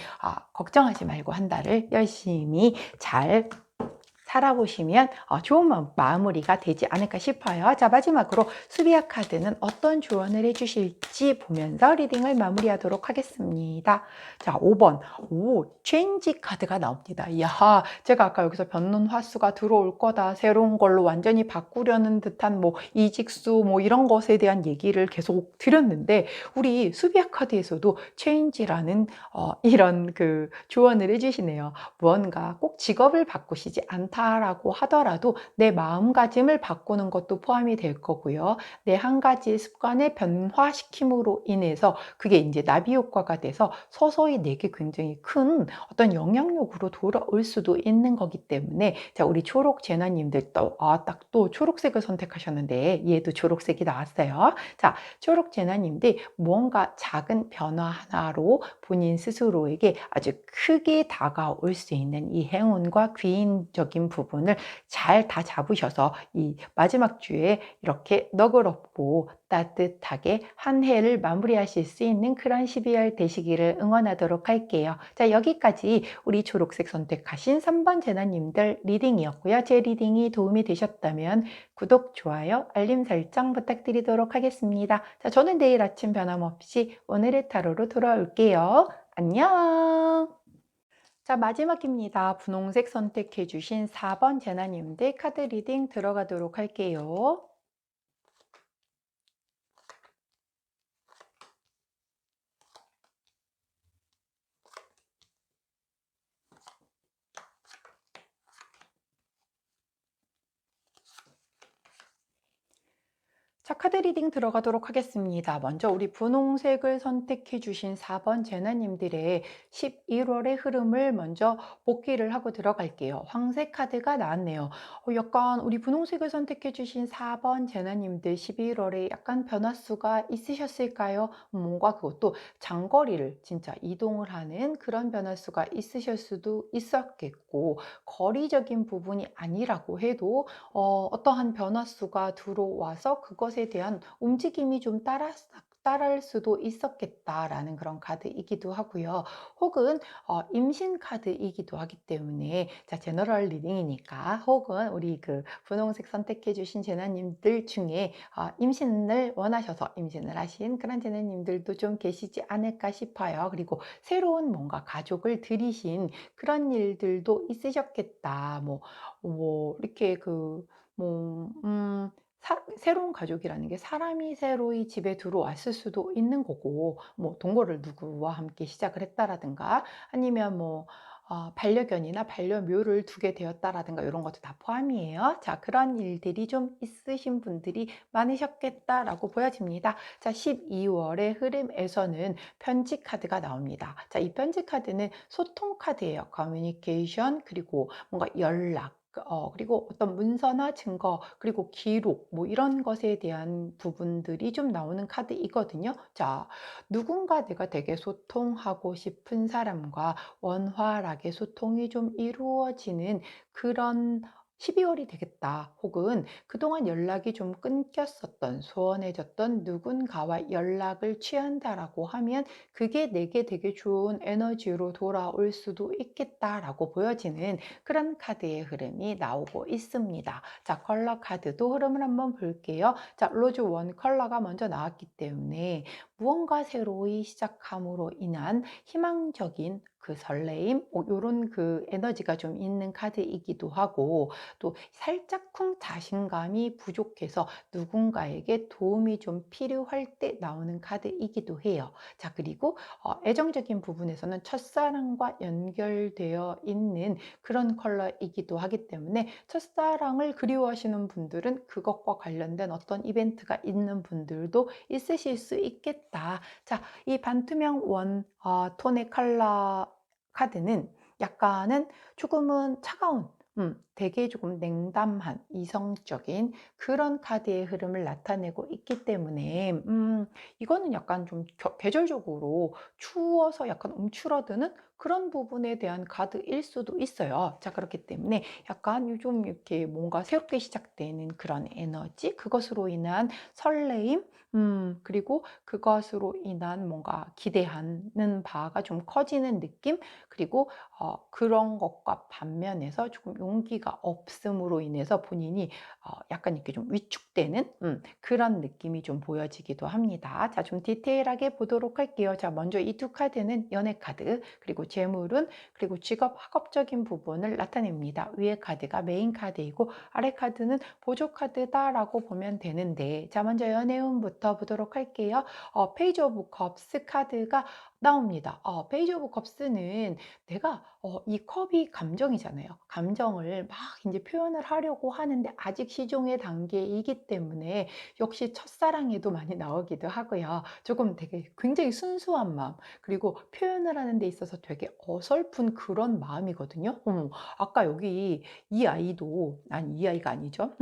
걱정하지 말고 한 달을 열심히 잘 살아보시면 좋은 마무리가 되지 않을까 싶어요. 자, 마지막으로 수비아 카드는 어떤 조언을 해주실지 보면서 리딩을 마무리하도록 하겠습니다. 자, 5번 체인지 카드가 나옵니다. 이야, 제가 아까 여기서 변론 화수가 들어올 거다, 새로운 걸로 완전히 바꾸려는 듯한 이직수 이런 것에 대한 얘기를 계속 드렸는데, 우리 수비아 카드에서도 체인지라는 이런 조언을 해주시네요. 무언가 꼭 직업을 바꾸시지 않다라고 하더라도 내 마음가짐을 바꾸는 것도 포함이 될 거고요. 내 한 가지 습관을 변화시킴으로 인해서 그게 이제 나비 효과가 돼서 서서히 내게 굉장히 큰 어떤 영향력으로 돌아올 수도 있는 거기 때문에, 자, 우리 초록 제나님들 딱 또 초록색을 선택하셨는데 얘도 초록색이 나왔어요. 자, 초록 제나님들 무언가 작은 변화 하나로 본인 스스로에게 아주 크게 다가올 수 있는 이 행운과 귀인적인 부분을 잘 다 잡으셔서 이 마지막 주에 이렇게 너그럽고 따뜻하게 한 해를 마무리하실 수 있는 그런 12월 되시기를 응원하도록 할게요. 자, 여기까지 우리 초록색 선택하신 3번 제나님들 리딩이었고요. 제 리딩이 도움이 되셨다면 구독, 좋아요, 알림 설정 부탁드리도록 하겠습니다. 자, 저는 내일 아침 변함없이 오늘의 타로로 돌아올게요. 안녕. 자, 마지막입니다. 분홍색 선택해 주신 4번 제나님들 카드 리딩 들어가도록 할게요. 자, 카드 리딩 들어가도록 하겠습니다. 먼저 우리 분홍색을 선택해 주신 4번 제나님들의 11월의 흐름을 먼저 복기를 하고 들어갈게요. 황색 카드가 나왔네요. 약간 우리 분홍색을 선택해 주신 4번 제나님들 11월에 약간 변화수가 있으셨을까요? 뭔가 그것도 장거리를 진짜 이동을 하는 그런 변화수가 있으실 수도 있었겠고, 거리적인 부분이 아니라고 해도 어떠한 변화수가 들어와서 그것에 대한 움직임이 좀 따를 수도 있었겠다라는 그런 카드이기도 하고요. 혹은 임신 카드이기도 하기 때문에, 자, 제너럴 리딩이니까 혹은 우리 그 분홍색 선택해 주신 제나님들 중에 임신을 원하셔서 임신을 하신 그런 제나님들도 좀 계시지 않을까 싶어요. 그리고 새로운 뭔가 가족을 들이신 그런 일들도 있으셨겠다. 이렇게 새로운 가족이라는 게 사람이 새로이 집에 들어왔을 수도 있는 거고, 동거를 누구와 함께 시작을 했다라든가, 아니면 반려견이나 반려묘를 두게 되었다라든가, 이런 것도 다 포함이에요. 자, 그런 일들이 좀 있으신 분들이 많으셨겠다라고 보여집니다. 자, 12월의 흐름에서는 편지 카드가 나옵니다. 자, 이 편지 카드는 소통 카드예요. 커뮤니케이션, 그리고 뭔가 연락, 그리고 어떤 문서나 증거, 그리고 기록, 이런 것에 대한 부분들이 좀 나오는 카드이거든요. 자, 누군가 내가 되게 소통하고 싶은 사람과 원활하게 소통이 좀 이루어지는 그런 12월이 되겠다. 혹은 그동안 연락이 좀 끊겼었던, 소원해졌던 누군가와 연락을 취한다라고 하면 그게 내게 되게 좋은 에너지로 돌아올 수도 있겠다라고 보여지는 그런 카드의 흐름이 나오고 있습니다. 자, 컬러 카드도 흐름을 한번 볼게요. 자, 로즈 원 컬러가 먼저 나왔기 때문에 무언가 새로이 시작함으로 인한 희망적인 그 설레임, 요런 그 에너지가 좀 있는 카드이기도 하고, 또 살짝쿵 자신감이 부족해서 누군가에게 도움이 좀 필요할 때 나오는 카드이기도 해요. 자, 그리고 애정적인 부분에서는 첫사랑과 연결되어 있는 그런 컬러이기도 하기 때문에, 첫사랑을 그리워하시는 분들은 그것과 관련된 어떤 이벤트가 있는 분들도 있으실 수 있겠다. 자, 이 반투명 원 톤의 컬러 카드는 약간은 조금은 차가운, 되게 조금 냉담한 이성적인 그런 카드의 흐름을 나타내고 있기 때문에, 이거는 약간 좀 계절적으로 추워서 약간 움츠러드는 그런 부분에 대한 카드일 수도 있어요. 자, 그렇기 때문에 약간 요즘 이렇게 뭔가 새롭게 시작되는 그런 에너지, 그것으로 인한 설레임, 그리고 그것으로 인한 뭔가 기대하는 바가 좀 커지는 느낌, 그리고 그런 것과 반면에서 조금 용기가 없음으로 인해서 본인이 약간 이렇게 좀 위축되는 그런 느낌이 좀 보여지기도 합니다. 자, 좀 디테일하게 보도록 할게요. 자, 먼저 이 두 카드는 연애 카드, 그리고 재물운, 그리고 직업, 학업적인 부분을 나타냅니다. 위에 카드가 메인 카드이고 아래 카드는 보조 카드다라고 보면 되는데, 자, 먼저 연애운부터 보도록 할게요. 페이지 오브 컵스 카드가 나옵니다. 페이지 오브 컵스는 내가 이 컵이 감정이잖아요. 감정을 막 이제 표현을 하려고 하는데 아직 시종의 단계이기 때문에, 역시 첫사랑에도 많이 나오기도 하고요. 조금 되게 굉장히 순수한 마음, 그리고 표현을 하는 데 있어서 되게 어설픈 그런 마음이거든요. 아까 여기 이 아이도, 아니 이 아이가 아니죠.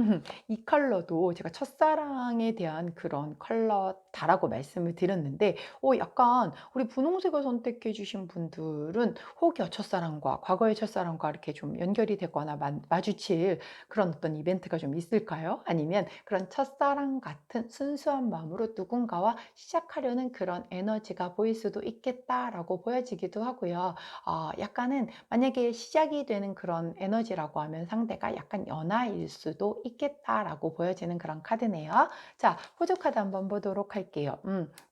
이 컬러도 제가 첫사랑에 대한 그런 컬러다라고 말씀을 드렸는데, 약간 우리 분홍색을 선택해 주신 분들은 혹여 첫사랑과, 과거의 첫사랑과 이렇게 좀 연결이 되거나 마주칠 그런 어떤 이벤트가 좀 있을까요? 아니면 그런 첫사랑 같은 순수한 마음으로 누군가와 시작하려는 그런 에너지가 보일 수도 있겠다라고 보여지기도 하고요. 약간은 만약에 시작이 되는 그런 에너지라고 하면 상대가 약간 연하일 수도 있겠다라고 보여지는 그런 카드네요. 자, 보조 카드 한번 보도록 할게요.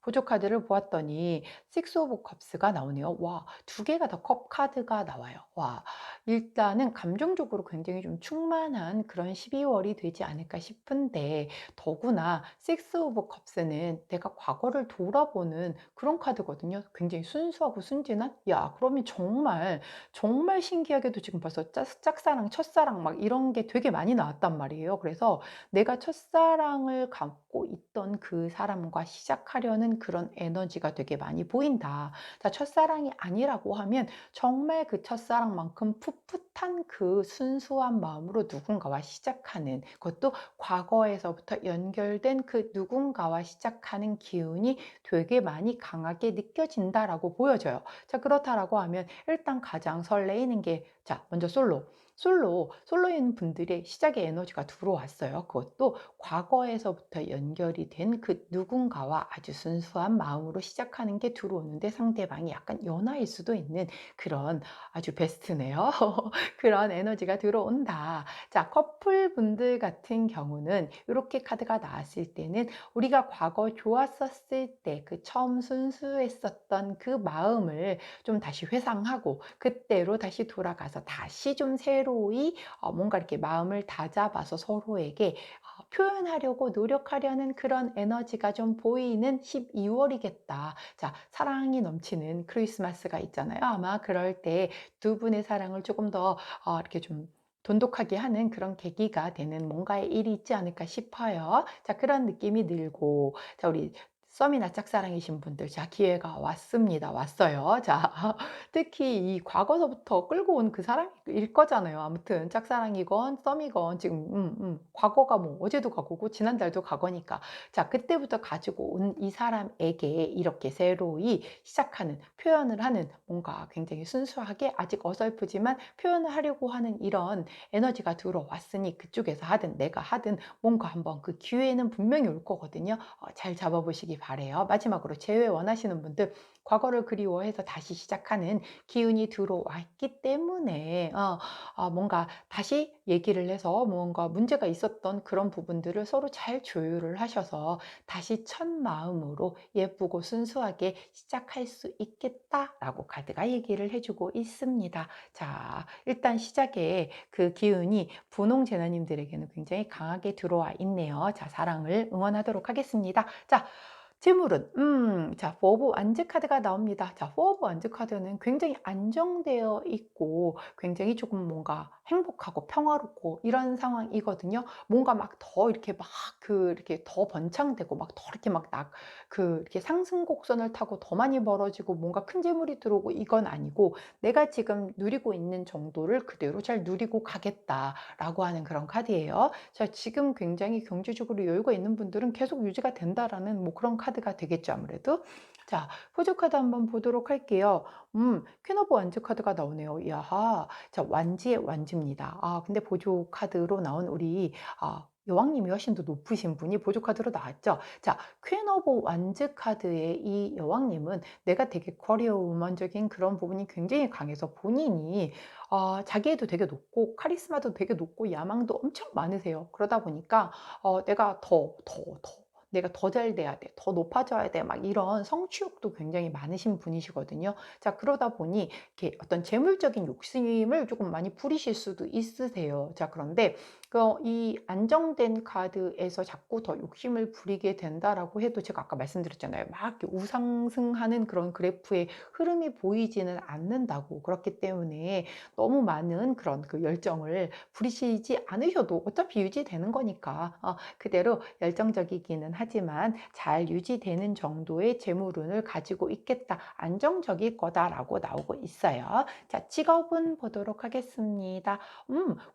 보조 카드를 보았더니 6 오브 컵스가 나오네요. 와, 두 개가 다 컵 카드가 나와요. 와, 일단은 감정적으로 굉장히 좀 충만한 그런 12월이 되지 않을까 싶은데, 더구나 식스 오브 컵스는 내가 과거를 돌아보는 그런 카드거든요. 굉장히 순수하고 순진한? 야, 그러면 정말 정말 신기하게도 지금 벌써 짝사랑, 첫사랑 막 이런 게 되게 많이 나왔단 말이에요. 그래서 내가 첫사랑을 갖고 있던 그 사람과 시작하려는 그런 에너지가 되게 많이 보인다. 자, 첫사랑이 아니라고 하면 정말 그 첫사랑만큼 풋풋한 그 순수한 마음으로 누군가와 시작하는, 그것도 과거에서부터 연결된 그 누군가와 시작하는 기운이 되게 많이 강하게 느껴진다라고 보여져요. 자, 그렇다라고 하면 일단 가장 설레이는 게, 자, 먼저 솔로인 분들의 시작의 에너지가 들어왔어요. 그것도 과거에서부터 연결이 된 그 누군가와 아주 순수한 마음으로 시작하는 게 들어오는데, 상대방이 약간 연하일 수도 있는 그런 아주 베스트네요. 그런 에너지가 들어온다. 자, 커플분들 같은 경우는 이렇게 카드가 나왔을 때는 우리가 과거 좋았었을 때 그 처음 순수했었던 그 마음을 좀 다시 회상하고 그때로 다시 돌아가서 다시 좀 새로이 뭔가 이렇게 마음을 다잡아서 서로에게 표현하려고 노력하려는 그런 에너지가 좀 보이는 12월이겠다. 자, 사랑이 넘치는 크리스마스가 있잖아요. 아마 그럴 때 두 분의 사랑을 조금 더 이렇게 좀 돈독하게 하는 그런 계기가 되는 뭔가의 일이 있지 않을까 싶어요. 자, 그런 느낌이 들고, 자, 우리 썸이나 짝사랑이신 분들, 자, 기회가 왔습니다. 왔어요. 자, 특히 이 과거서부터 끌고 온 그 사람일 거잖아요. 아무튼 짝사랑이건 썸이건 지금 과거가 뭐 어제도 과거고 지난달도 과거니까, 자, 그때부터 가지고 온 이 사람에게 이렇게 새로이 시작하는, 표현을 하는, 뭔가 굉장히 순수하게 아직 어설프지만 표현을 하려고 하는 이런 에너지가 들어왔으니, 그쪽에서 하든 내가 하든 뭔가 한번 그 기회는 분명히 올 거거든요. 잘 잡아보시기 바래요. 마지막으로 재회 원하시는 분들, 과거를 그리워해서 다시 시작하는 기운이 들어왔기 때문에 뭔가 다시 얘기를 해서 뭔가 문제가 있었던 그런 부분들을 서로 잘 조율을 하셔서 다시 첫 마음으로 예쁘고 순수하게 시작할 수 있겠다라고 카드가 얘기를 해주고 있습니다. 자, 일단 시작에 그 기운이 분홍 제나님들에게는 굉장히 강하게 들어와 있네요. 자, 사랑을 응원하도록 하겠습니다. 자, 재물은 자, 포 오브 완즈 카드가 나옵니다. 자, 포 오브 완즈 카드는 굉장히 안정되어 있고 굉장히 조금 뭔가 행복하고 평화롭고 이런 상황이거든요. 뭔가 막 더 이렇게 막 이렇게 더 번창되고 막 더 이렇게 막 이렇게 상승 곡선을 타고 더 많이 벌어지고 뭔가 큰 재물이 들어오고 이건 아니고, 내가 지금 누리고 있는 정도를 그대로 잘 누리고 가겠다라고 하는 그런 카드예요. 자, 지금 굉장히 경제적으로 여유가 있는 분들은 계속 유지가 된다라는 뭐 그런 카드가 되겠죠, 아무래도. 자, 보조 카드 한번 보도록 할게요. 퀸 오브 완즈 카드가 나오네요. 야하. 자, 완지의 완지입니다. 근데 보조 카드로 나온 우리 여왕님이 훨씬 더 높으신 분이 보조 카드로 나왔죠. 자, 퀸 오브 완즈 카드의 이 여왕님은 내가 되게 커리어 우먼적인 그런 부분이 굉장히 강해서 본인이 자기애도 되게 높고 카리스마도 되게 높고 야망도 엄청 많으세요. 그러다 보니까 내가 내가 더 잘 돼야 돼, 더 높아져야 돼, 막 이런 성취욕도 굉장히 많으신 분이시거든요. 자, 그러다 보니 이렇게 어떤 재물적인 욕심을 조금 많이 부리실 수도 있으세요. 자, 그런데 이 안정된 카드에서 자꾸 더 욕심을 부리게 된다라고 해도, 제가 아까 말씀드렸잖아요. 막 이렇게 우상승하는 그런 그래프의 흐름이 보이지는 않는다고. 그렇기 때문에 너무 많은 그런 그 열정을 부리시지 않으셔도 어차피 유지되는 거니까 그대로 열정적이기는 하지만 잘 유지되는 정도의 재물운을 가지고 있겠다, 안정적일 거다라고 나오고 있어요. 자, 직업은 보도록 하겠습니다.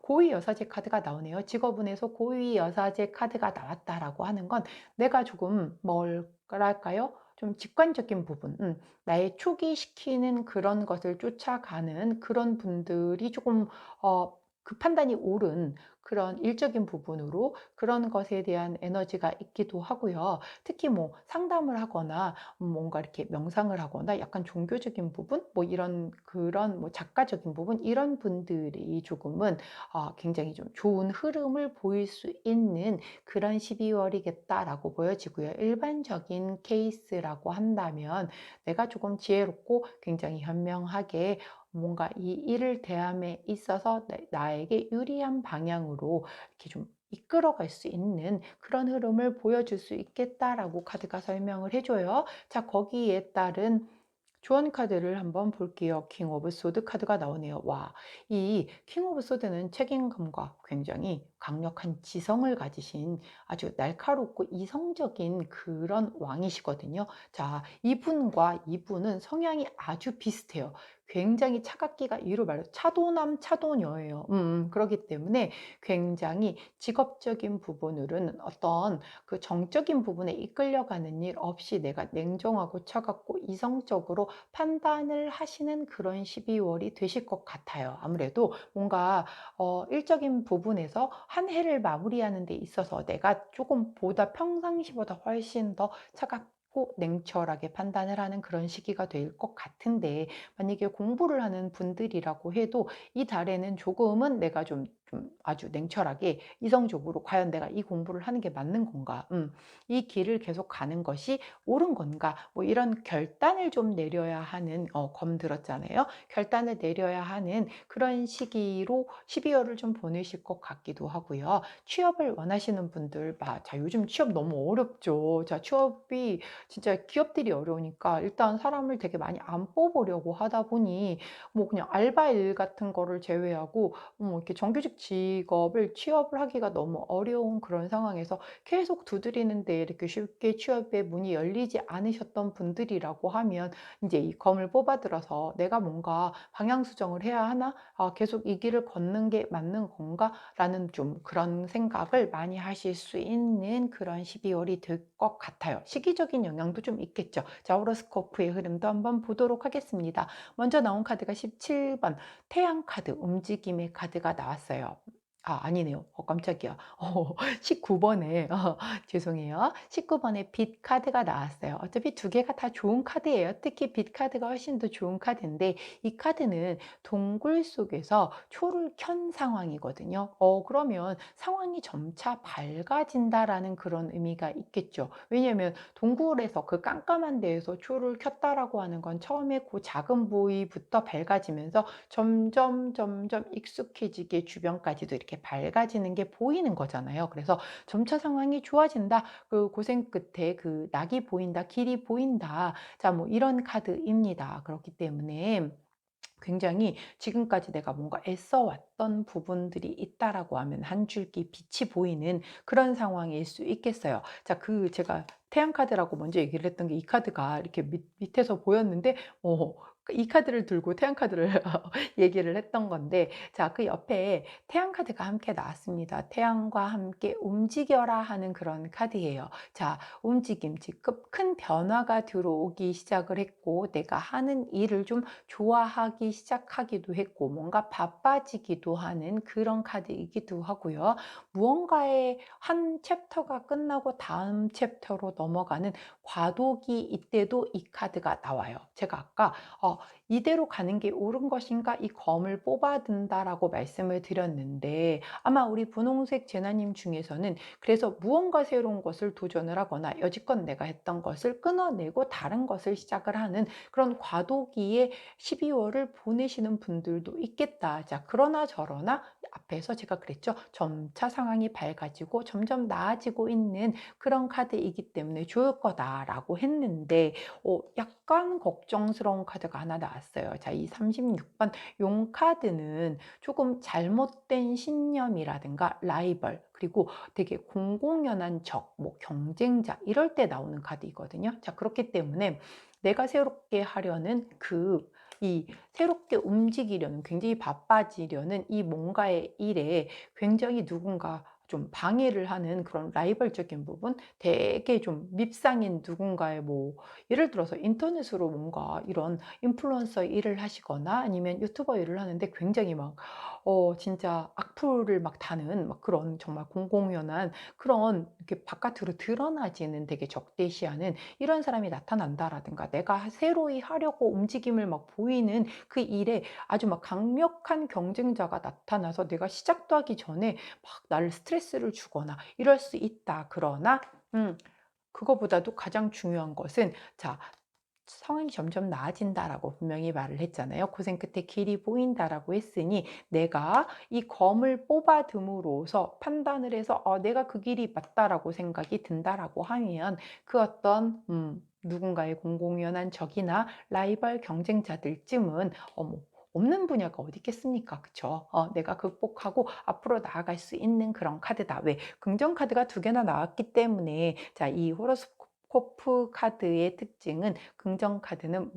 고위 여사제 카드가 나오네요. 직업운에서 고위 여사제 카드가 나왔다라고 하는 건 내가 조금 뭐랄까요? 좀 직관적인 부분, 나의 초기시키는 그런 것을 쫓아가는 그런 분들이 조금 그 판단이 옳은 그런 일적인 부분으로 그런 것에 대한 에너지가 있기도 하고요. 특히 뭐 상담을 하거나 뭔가 이렇게 명상을 하거나 약간 종교적인 부분, 뭐 이런 그런 뭐 작가적인 부분 이런 분들이 조금은 굉장히 좀 좋은 흐름을 보일 수 있는 그런 12월이겠다라고 보여지고요. 일반적인 케이스라고 한다면 내가 조금 지혜롭고 굉장히 현명하게 뭔가 이 일을 대함에 있어서 나에게 유리한 방향으로 이렇게 좀 이끌어갈 수 있는 그런 흐름을 보여줄 수 있겠다라고 카드가 설명을 해줘요. 자, 거기에 따른 조언 카드를 한번 볼게요. 킹 오브 소드 카드가 나오네요. 와, 이 킹 오브 소드는 책임감과 굉장히 강력한 지성을 가지신 아주 날카롭고 이성적인 그런 왕이시거든요. 자, 이분은 성향이 아주 비슷해요. 굉장히 차갑기가 이로 말로 차도남 차도녀예요. 그렇기 때문에 굉장히 직업적인 부분으로는 어떤 그 정적인 부분에 이끌려가는 일 없이 내가 냉정하고 차갑고 이성적으로 판단을 하시는 그런 12월이 되실 것 같아요. 아무래도 뭔가 일적인 부분에서 한 해를 마무리하는 데 있어서 내가 조금 보다 평상시보다 훨씬 더 차갑고 냉철하게 판단을 하는 그런 시기가 될 것 같은데, 만약에 공부를 하는 분들이라고 해도 이 달에는 조금은 내가 좀 아주 냉철하게 이성적으로 과연 내가 이 공부를 하는 게 맞는 건가, 이 길을 계속 가는 것이 옳은 건가, 뭐 이런 결단을 좀 내려야 하는 검 들었잖아요. 결단을 내려야 하는 그런 시기로 12월을 좀 보내실 것 같기도 하고요. 취업을 원하시는 분들, 자, 요즘 취업 너무 어렵죠. 자, 취업이 진짜 기업들이 어려우니까 일단 사람을 되게 많이 안 뽑으려고 하다 보니 뭐 그냥 알바일 같은 거를 제외하고 이렇게 정규직 직업을 취업을 하기가 너무 어려운 그런 상황에서 계속 두드리는데 이렇게 쉽게 취업의 문이 열리지 않으셨던 분들이라고 하면 이제 이 검을 뽑아들어서 내가 뭔가 방향 수정을 해야 하나? 계속 이 길을 걷는 게 맞는 건가? 라는 좀 그런 생각을 많이 하실 수 있는 그런 12월이 될 것 같아요. 시기적인 영향도 좀 있겠죠. 자, 호로스코프의 흐름도 한번 보도록 하겠습니다. 먼저 나온 카드가 17번 태양 카드, 움직임의 카드가 나왔어요. 아니네요. 깜짝이야. 19번에, 죄송해요. 19번에 빛 카드가 나왔어요. 어차피 두 개가 다 좋은 카드예요. 특히 빛 카드가 훨씬 더 좋은 카드인데, 이 카드는 동굴 속에서 초를 켠 상황이거든요. 그러면 상황이 점차 밝아진다라는 그런 의미가 있겠죠. 왜냐하면 동굴에서 그 깜깜한 데에서 초를 켰다라고 하는 건 처음에 그 작은 부위부터 밝아지면서 점점 익숙해지게 주변까지도 이렇게 밝아지는 게 보이는 거잖아요. 그래서 점차 상황이 좋아진다. 그 고생 끝에 그 낙이 보인다. 길이 보인다. 자, 뭐 이런 카드입니다. 그렇기 때문에 굉장히 지금까지 내가 뭔가 애써왔던 부분들이 있다라고 하면 한 줄기 빛이 보이는 그런 상황일 수 있겠어요. 자, 제가 태양 카드라고 먼저 얘기를 했던 게 이 카드가 이렇게 밑에서 보였는데, 이 카드를 들고 태양 카드를 얘기를 했던 건데, 자, 그 옆에 태양 카드가 함께 나왔습니다. 태양과 함께 움직여라 하는 그런 카드예요. 자, 움직임, 즉 큰 변화가 들어오기 시작을 했고, 내가 하는 일을 좀 좋아하기 시작하기도 했고 뭔가 바빠지기도 하는 그런 카드이기도 하고요. 무언가의 한 챕터가 끝나고 다음 챕터로 넘어가는 과도기 이때도 이 카드가 나와요. 제가 아까 이대로 가는 게 옳은 것인가 이 검을 뽑아든다라고 말씀을 드렸는데 아마 우리 분홍색 제나님 중에서는 그래서 무언가 새로운 것을 도전을 하거나 여지껏 내가 했던 것을 끊어내고 다른 것을 시작을 하는 그런 과도기에 12월을 보내시는 분들도 있겠다. 자, 그러나 저러나 앞에서 제가 그랬죠. 점차 상황이 밝아지고 점점 나아지고 있는 그런 카드이기 때문에 좋을 거다라고 했는데 약간 걱정스러운 카드가 하나 나왔어요. 자, 이 36번 용 카드는 조금 잘못된 신념이라든가 라이벌 그리고 되게 공공연한 적, 뭐 경쟁자 이럴 때 나오는 카드이거든요. 자, 그렇기 때문에 내가 새롭게 하려는 이 새롭게 움직이려는 굉장히 바빠지려는 이 뭔가의 일에 굉장히 누군가 좀 방해를 하는 그런 라이벌적인 부분 되게 좀 밉상인 누군가의 뭐 예를 들어서 인터넷으로 뭔가 이런 인플루언서 일을 하시거나 아니면 유튜버 일을 하는데 굉장히 막 진짜 악플을 막 다는 막 그런 정말 공공연한 그런 이렇게 바깥으로 드러나지는 되게 적대시하는 이런 사람이 나타난다라든가 내가 새로이 하려고 움직임을 막 보이는 그 일에 아주 막 강력한 경쟁자가 나타나서 내가 시작도 하기 전에 막 나를 스트레스를 주거나 이럴 수 있다. 그러나 그거보다도 가장 중요한 것은 자 "상황이 점점 나아진다."라고 분명히 말을 했잖아요. "고생 끝에 길이 보인다."라고 했으니 내가 이 검을 뽑아듬으로써 판단을 해서 '내가 그 길이 맞다.'라고 생각이 든다라고 하면 그 어떤 누군가의 공공연한 적이나 라이벌 경쟁자들쯤은 뭐 없는 분야가 어디 있겠습니까? 그쵸? 내가 극복하고 앞으로 나아갈 수 있는 그런 카드다. 왜? 긍정 카드가 두 개나 나왔기 때문에 자 이 호로스코프 카드의 특징은 긍정 카드는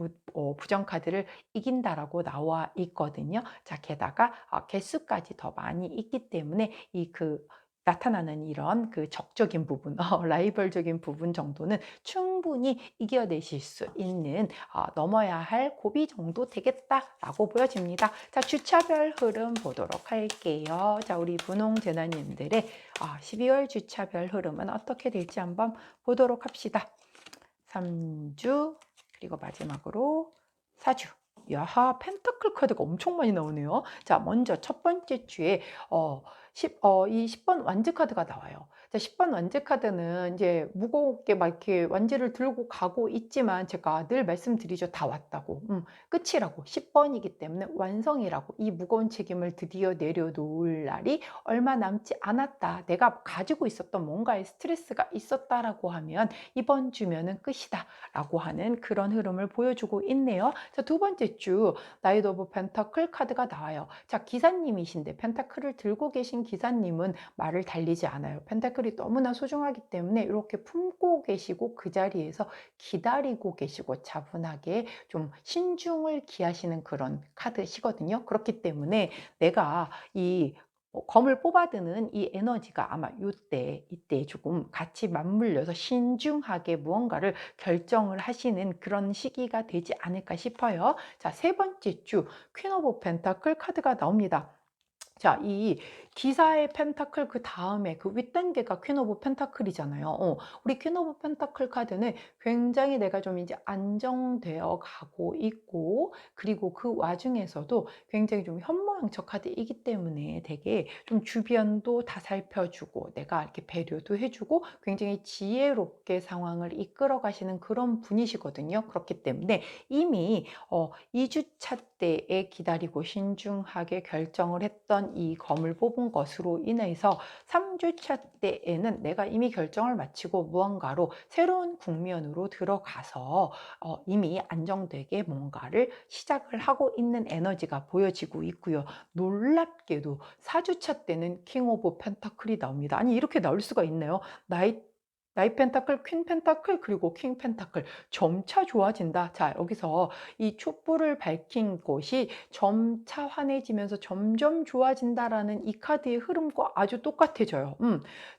부정 카드를 이긴다라고 나와 있거든요. 자, 게다가 개수까지 더 많이 있기 때문에 이 나타나는 이런 그 적적인 부분, 라이벌적인 부분 정도는 충분히 이겨내실 수 있는 넘어야 할 고비 정도 되겠다라고 보여집니다. 자, 주차별 흐름 보도록 할게요. 자, 우리 분홍 재난님들의 12월 주차별 흐름은 어떻게 될지 한번 보도록 합시다. 3주 그리고 마지막으로 4주. 야하, 펜타클 카드가 엄청 많이 나오네요. 자, 먼저 첫 번째 주에 이 10번 완즈 카드가 나와요. 자, 10번 완즈 카드는 이제 무겁게 막 이렇게 완즈를 들고 가고 있지만 제가 늘 말씀드리죠. 다 왔다고. 끝이라고. 10번이기 때문에 완성이라고. 이 무거운 책임을 드디어 내려놓을 날이 얼마 남지 않았다. 내가 가지고 있었던 뭔가의 스트레스가 있었다라고 하면 이번 주면은 끝이다 라고 하는 그런 흐름을 보여주고 있네요. 자, 두 번째 주 나이트 오브 펜타클 카드가 나와요. 자, 기사님이신데 펜타클을 들고 계신 기사님은 말을 달리지 않아요. 펜타클이 너무나 소중하기 때문에 이렇게 품고 계시고 그 자리에서 기다리고 계시고 차분하게 좀 신중을 기하시는 그런 카드시거든요. 그렇기 때문에 내가 이 검을 뽑아드는 이 에너지가 아마 이때 조금 같이 맞물려서 신중하게 무언가를 결정을 하시는 그런 시기가 되지 않을까 싶어요. 자, 세 번째 주 퀸 오브 펜타클 카드가 나옵니다. 자, 이 기사의 펜타클 그 다음에 그 윗단계가 퀸 오브 펜타클이잖아요. 우리 퀸 오브 펜타클 카드는 굉장히 내가 좀 이제 안정되어 가고 있고 그리고 그 와중에서도 굉장히 좀 현모양처 카드이기 때문에 되게 좀 주변도 다 살펴주고 내가 이렇게 배려도 해주고 굉장히 지혜롭게 상황을 이끌어 가시는 그런 분이시거든요. 그렇기 때문에 이미 2주차 때에 기다리고 신중하게 결정을 했던 이 검을 뽑은 것으로 인해서 3주차 때에는 내가 이미 결정을 마치고 무언가로 새로운 국면으로 들어가서 이미 안정되게 뭔가를 시작을 하고 있는 에너지가 보여지고 있고요. 놀랍게도 4주차 때는 킹 오브 펜타클이 나옵니다. 아니, 이렇게 나올 수가 있나요? 나이 펜타클, 퀸 펜타클, 그리고 킹 펜타클 점차 좋아진다. 자, 여기서 이 촛불을 밝힌 곳이 점차 환해지면서 점점 좋아진다라는 이 카드의 흐름과 아주 똑같아져요.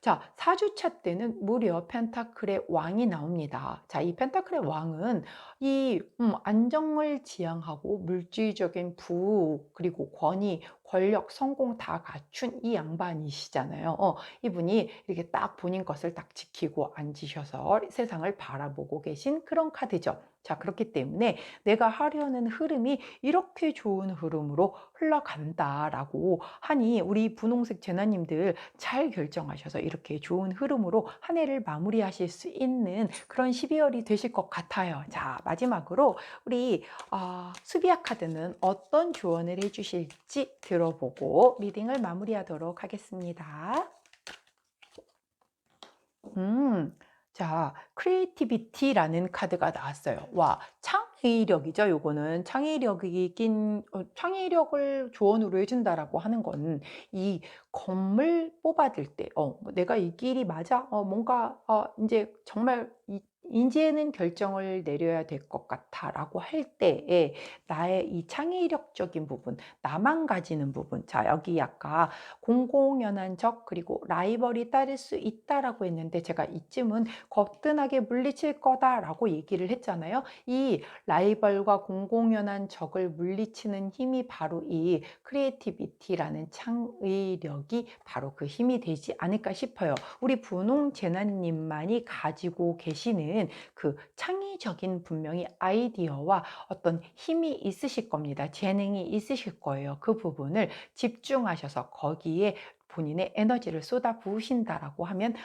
자, 4주차 때는 무려 펜타클의 왕이 나옵니다. 자, 이 펜타클의 왕은 이 안정을 지향하고 물질적인 부귀 그리고 권위, 권력, 성공 다 갖춘 이 양반이시잖아요. 이분이 이렇게 딱 본인 것을 딱 지키고 앉으셔서 세상을 바라보고 계신 그런 카드죠. 자, 그렇기 때문에 내가 하려는 흐름이 이렇게 좋은 흐름으로 흘러간다라고 하니 우리 분홍색 재나님들 잘 결정하셔서 이렇게 좋은 흐름으로 한 해를 마무리하실 수 있는 그런 12월이 되실 것 같아요. 자, 마지막으로 우리 수비아 카드는 어떤 조언을 해주실지 들어보고 리딩을 마무리하도록 하겠습니다. 자, 크리에이티비티라는 카드가 나왔어요. 와, 창의력이죠. 요거는 창의력을 조언으로 해준다라고 하는 건 이 검을 뽑아들 때, 내가 이 길이 맞아? 뭔가 이제 정말 "이제는 결정을 내려야 될 것 같아."라고 할 때에 나의 이 창의력적인 부분, 나만 가지는 부분, 자 여기 아까 "공공연한 적 그리고 라이벌이 따를 수 있다."라고 했는데 제가 이쯤은 "거뜬하게 물리칠 거다."라고 얘기를 했잖아요. 이 라이벌과 공공연한 적을 물리치는 힘이 바로 이 크리에이티비티라는 창의력이 바로 그 힘이 되지 않을까 싶어요. 우리 분홍 재난님만이 가지고 계시는 그 창의적인 분명히 아이디어와 어떤 힘이 있으실 겁니다. 재능이 있으실 거예요. 그 부분을 집중하셔서 거기에 본인의 에너지를 쏟아 부으신다라고 하면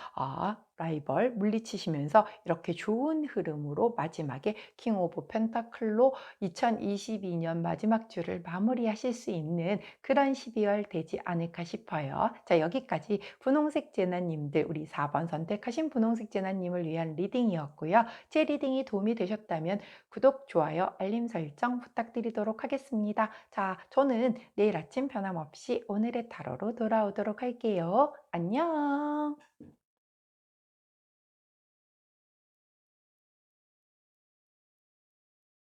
라이벌 물리치시면서 이렇게 좋은 흐름으로 마지막에 킹 오브 펜타클로 2022년 마지막 주를 마무리하실 수 있는 그런 12월 되지 않을까 싶어요. 자, 여기까지 분홍색 재난님들 우리 4번 선택하신 분홍색 재난님을 위한 리딩이었고요. 제 리딩이 도움이 되셨다면 구독, 좋아요, 알림 설정 부탁드리도록 하겠습니다. 자, 저는 내일 아침 변함없이 오늘의 타로로 돌아오도록 할게요. 안녕!